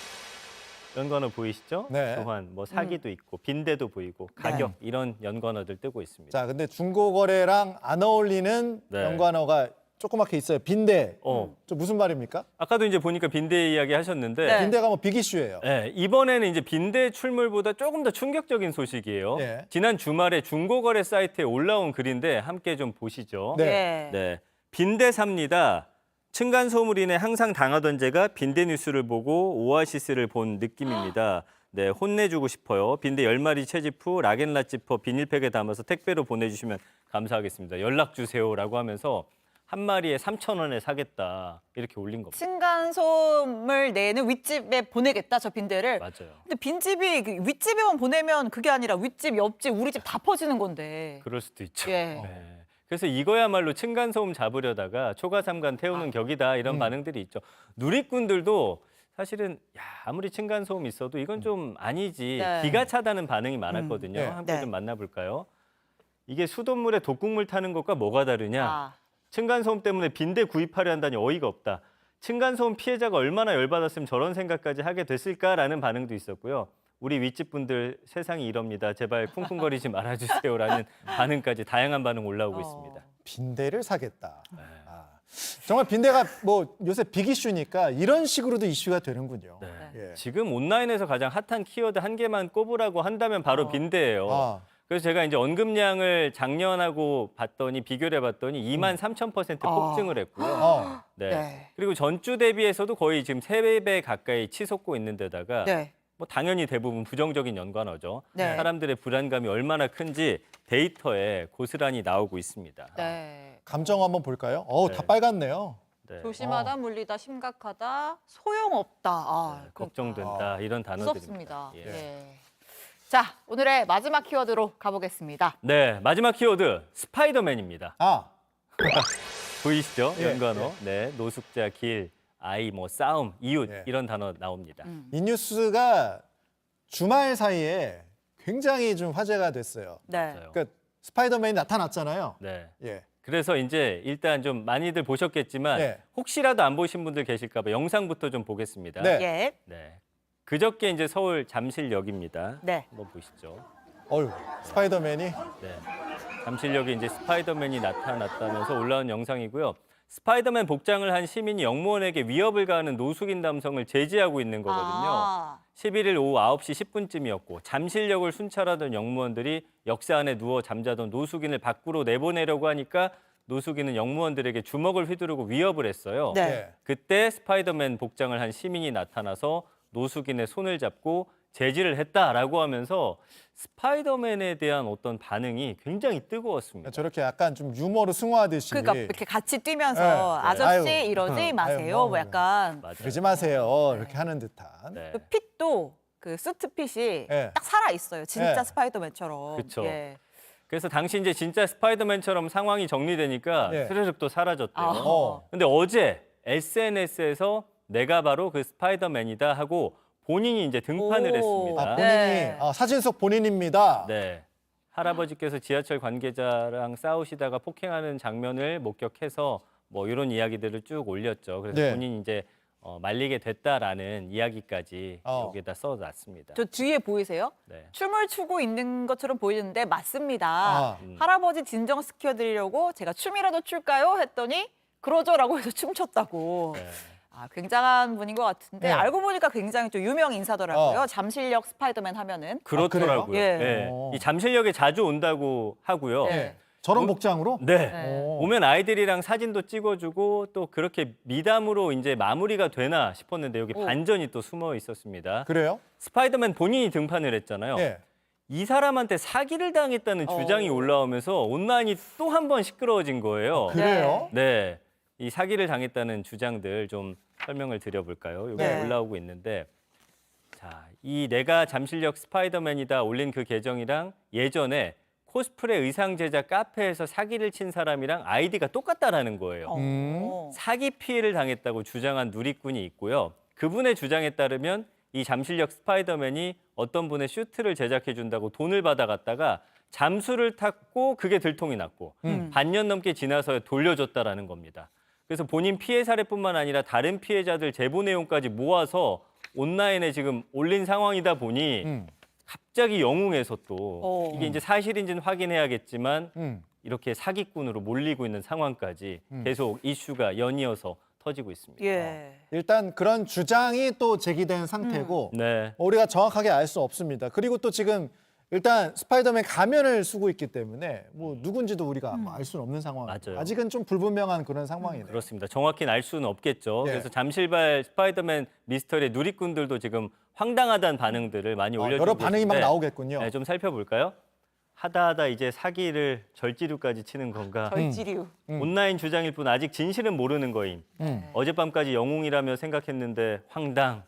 연관어 보이시죠? 네. 또한 뭐 사기도 있고 빈대도 보이고 가격 이런 연관어들 뜨고 있습니다. 자, 근데 중고거래랑 안 어울리는 네. 연관어가 조그맣게 있어요. 빈대. 저 무슨 말입니까? 아까도 이제 보니까 빈대 이야기 하셨는데 네. 빈대가 뭐 빅이슈예요. 네, 이번에는 이제 빈대 출몰보다 조금 더 충격적인 소식이에요. 예. 지난 주말에 중고거래 사이트에 올라온 글인데 함께 좀 보시죠. 네. 네. 빈대 삽니다. 층간소음으로 인해 항상 당하던 제가 빈대 뉴스를 보고 오아시스를 본 느낌입니다. 네, 혼내주고 싶어요. 빈대 10마리 채집 후 락앤라 지퍼 비닐팩에 담아서 택배로 보내주시면 감사하겠습니다. 연락 주세요라고 하면서 한 마리에 3,000원에 사겠다 이렇게 올린 겁니다. 층간소음을 내는 윗집에 보내겠다, 저 빈대를. 맞아요. 근데 빈집이 그 윗집에만 보내면 그게 아니라 윗집, 옆집, 우리 집 다 퍼지는 건데. 그럴 수도 있죠. 예. 네. 그래서 이거야말로 층간소음 잡으려다가 초가삼간 태우는 격이다 이런 반응들이 있죠. 누리꾼들도 사실은 야, 아무리 층간소음 있어도 이건 좀 아니지 네. 기가 차다는 반응이 많았거든요. 네. 함께 네. 좀 만나볼까요? 이게 수돗물에 독국물 타는 것과 뭐가 다르냐? 층간소음 때문에 빈대 구입하려 한다니 어이가 없다. 층간소음 피해자가 얼마나 열받았으면 저런 생각까지 하게 됐을까라는 반응도 있었고요. 우리 윗집 분들 세상이 이럽니다. 제발 쿵쿵거리지 말아주세요라는 반응까지 다양한 반응 올라오고 있습니다. 빈대를 사겠다. 정말 빈대가 뭐 요새 빅 이슈니까 이런 식으로도 이슈가 되는군요. 네. 예. 지금 온라인에서 가장 핫한 키워드 한 개만 꼽으라고 한다면 바로 빈대예요. 그래서 제가 이제 언급량을 작년하고 봤더니 비교를 해봤더니 23,000% 폭증을 했고요. 네. 네. 그리고 전주 대비해서도 거의 지금 3배 가까이 치솟고 있는 데다가 네. 뭐 당연히 대부분 부정적인 연관어죠. 네. 사람들의 불안감이 얼마나 큰지 데이터에 고스란히 나오고 있습니다. 네. 감정 한번 볼까요? 다 네. 빨갛네요. 네. 조심하다, 물리다, 심각하다, 소용없다. 걱정된다 이런 단어들입니다. 무섭습니다. 예. 네. 자, 오늘의 마지막 키워드로 가보겠습니다. 네, 마지막 키워드 스파이더맨입니다. 보이시죠? 예, 연관어. 네, 노숙자, 길, 아이, 뭐 싸움, 이웃 이런 단어 나옵니다. 이 뉴스가 주말 사이에 굉장히 좀 화제가 됐어요. 네. 그러니까 스파이더맨이 나타났잖아요. 네. 예. 그래서 이제 일단 좀 많이들 보셨겠지만 네. 혹시라도 안 보신 분들 계실까 봐 영상부터 좀 보겠습니다. 네. 예. 네. 그저께 이제 서울 잠실역입니다. 네. 한번 보시죠. 스파이더맨이 네. 잠실역에 이제 스파이더맨이 나타났다면서 올라온 영상이고요. 스파이더맨 복장을 한 시민이 영무원에게 위협을 가하는 노숙인 남성을 제지하고 있는 거거든요. 11일 오후 9시 10분쯤이었고 잠실역을 순찰하던 영무원들이 역사 안에 누워 잠자던 노숙인을 밖으로 내보내려고 하니까 노숙인은 영무원들에게 주먹을 휘두르고 위협을 했어요. 네. 그때 스파이더맨 복장을 한 시민이 나타나서 노숙인의 손을 잡고 제지를 했다라고 하면서 스파이더맨에 대한 어떤 반응이 굉장히 뜨거웠습니다. 저렇게 약간 좀 유머로 승화하듯이. 그러니까 이렇게 같이 뛰면서 네. 아저씨 아유, 이러지 마세요. 뭐 약간 그러지 마세요. 이렇게 하는 듯한. 네. 그 핏도 그 수트 핏이 네. 딱 살아 있어요. 진짜 네. 스파이더맨처럼. 그쵸. 예. 그래서 당시 이제 진짜 스파이더맨처럼 상황이 정리되니까 네. 스르륵 또 사라졌대요. 아. 근데 어제 SNS에서 내가 바로 그 스파이더맨이다 하고 본인이 이제 등판을 오. 했습니다. 본인이 네. 사진 속 본인입니다. 네. 할아버지께서 지하철 관계자랑 싸우시다가 폭행하는 장면을 목격해서 뭐 이런 이야기들을 쭉 올렸죠. 그래서 네. 본인이 이제 말리게 됐다라는 이야기까지 여기에다 써놨습니다. 저 뒤에 보이세요? 네. 춤을 추고 있는 것처럼 보이는데 맞습니다. 아. 할아버지 진정 시켜드리려고 제가 춤이라도 출까요? 했더니 그러죠라고 해서 춤췄다고. 네. 굉장한 분인 것 같은데 네. 알고 보니까 굉장히 좀 유명 인사더라고요. 어. 잠실역 스파이더맨 하면은. 그렇더라고요. 그래요? 예. 네. 오. 이 잠실역에 자주 온다고 하고요. 네. 저런 복장으로? 네. 네. 오면 아이들이랑 사진도 찍어주고 또 그렇게 미담으로 이제 마무리가 되나 싶었는데 여기 오. 반전이 또 숨어 있었습니다. 그래요? 스파이더맨 본인이 등판을 했잖아요. 예. 이 사람한테 사기를 당했다는 주장이 올라오면서 온라인이 또 한 번 시끄러워진 거예요. 그래요? 네. 이 사기를 당했다는 주장들 좀 설명을 드려볼까요? 여기 네. 올라오고 있는데 자, 이 내가 잠실역 스파이더맨이다 올린 그 계정이랑 예전에 코스프레 의상 제작 카페에서 사기를 친 사람이랑 아이디가 똑같다라는 거예요. 사기 피해를 당했다고 주장한 누리꾼이 있고요. 그분의 주장에 따르면 이 잠실역 스파이더맨이 어떤 분의 슈트를 제작해 준다고 돈을 받아갔다가 잠수를 탔고 그게 들통이 났고 반년 넘게 지나서 돌려줬다라는 겁니다. 그래서 본인 피해 사례뿐만 아니라 다른 피해자들 제보 내용까지 모아서 온라인에 지금 올린 상황이다 보니 갑자기 영웅에서 또 이게 이제 사실인지는 확인해야겠지만 이렇게 사기꾼으로 몰리고 있는 상황까지 계속 이슈가 연이어서 터지고 있습니다. 예. 일단 그런 주장이 또 제기된 상태고 네. 우리가 정확하게 알 수 없습니다. 그리고 또 지금 일단 스파이더맨 가면을 쓰고 있기 때문에 뭐 누군지도 우리가 뭐알 수는 없는 상황이고 맞아요. 아직은 좀 불분명한 그런 상황이네요. 그렇습니다. 정확히는 알 수는 없겠죠. 예. 그래서 잠실발 스파이더맨 미스터리 누리꾼들도 지금 황당하다는 반응들을 많이 올려주고 여러 반응이 막 계신데 나오겠군요. 네, 좀 살펴볼까요? 하다 이제 사기를 절지류까지 치는 건가? 절지류. 온라인 주장일 뿐 아직 진실은 모르는 거임. 어젯밤까지 영웅이라며 생각했는데 황당.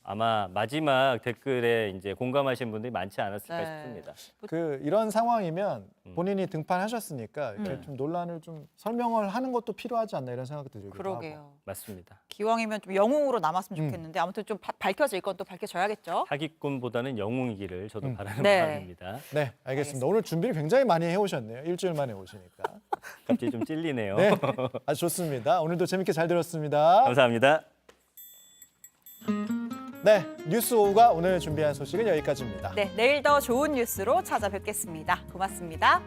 아마 마지막 댓글에 이제 공감하신 분들이 많지 않았을까 네. 싶습니다. 그 이런 상황이면 본인이 등판하셨으니까 이렇게 좀 논란을 좀 설명을 하는 것도 필요하지 않나 이런 생각이 들기도 하고. 그러게요. 맞습니다. 기왕이면 좀 영웅으로 남았으면 좋겠는데 아무튼 좀 밝혀질 건 또 밝혀져야겠죠. 사기꾼보다는 영웅이기를 저도 바라는 네. 마음입니다. 네, 알겠습니다. 오늘 준비를 굉장히 많이 해오셨네요. 일주일 만에 오시니까. 갑자기 좀 찔리네요. 네, 아주 좋습니다. 오늘도 재밌게 잘 들었습니다. 감사합니다. 네, 뉴스 오후가 오늘 준비한 소식은 여기까지입니다. 네, 내일 더 좋은 뉴스로 찾아뵙겠습니다. 고맙습니다.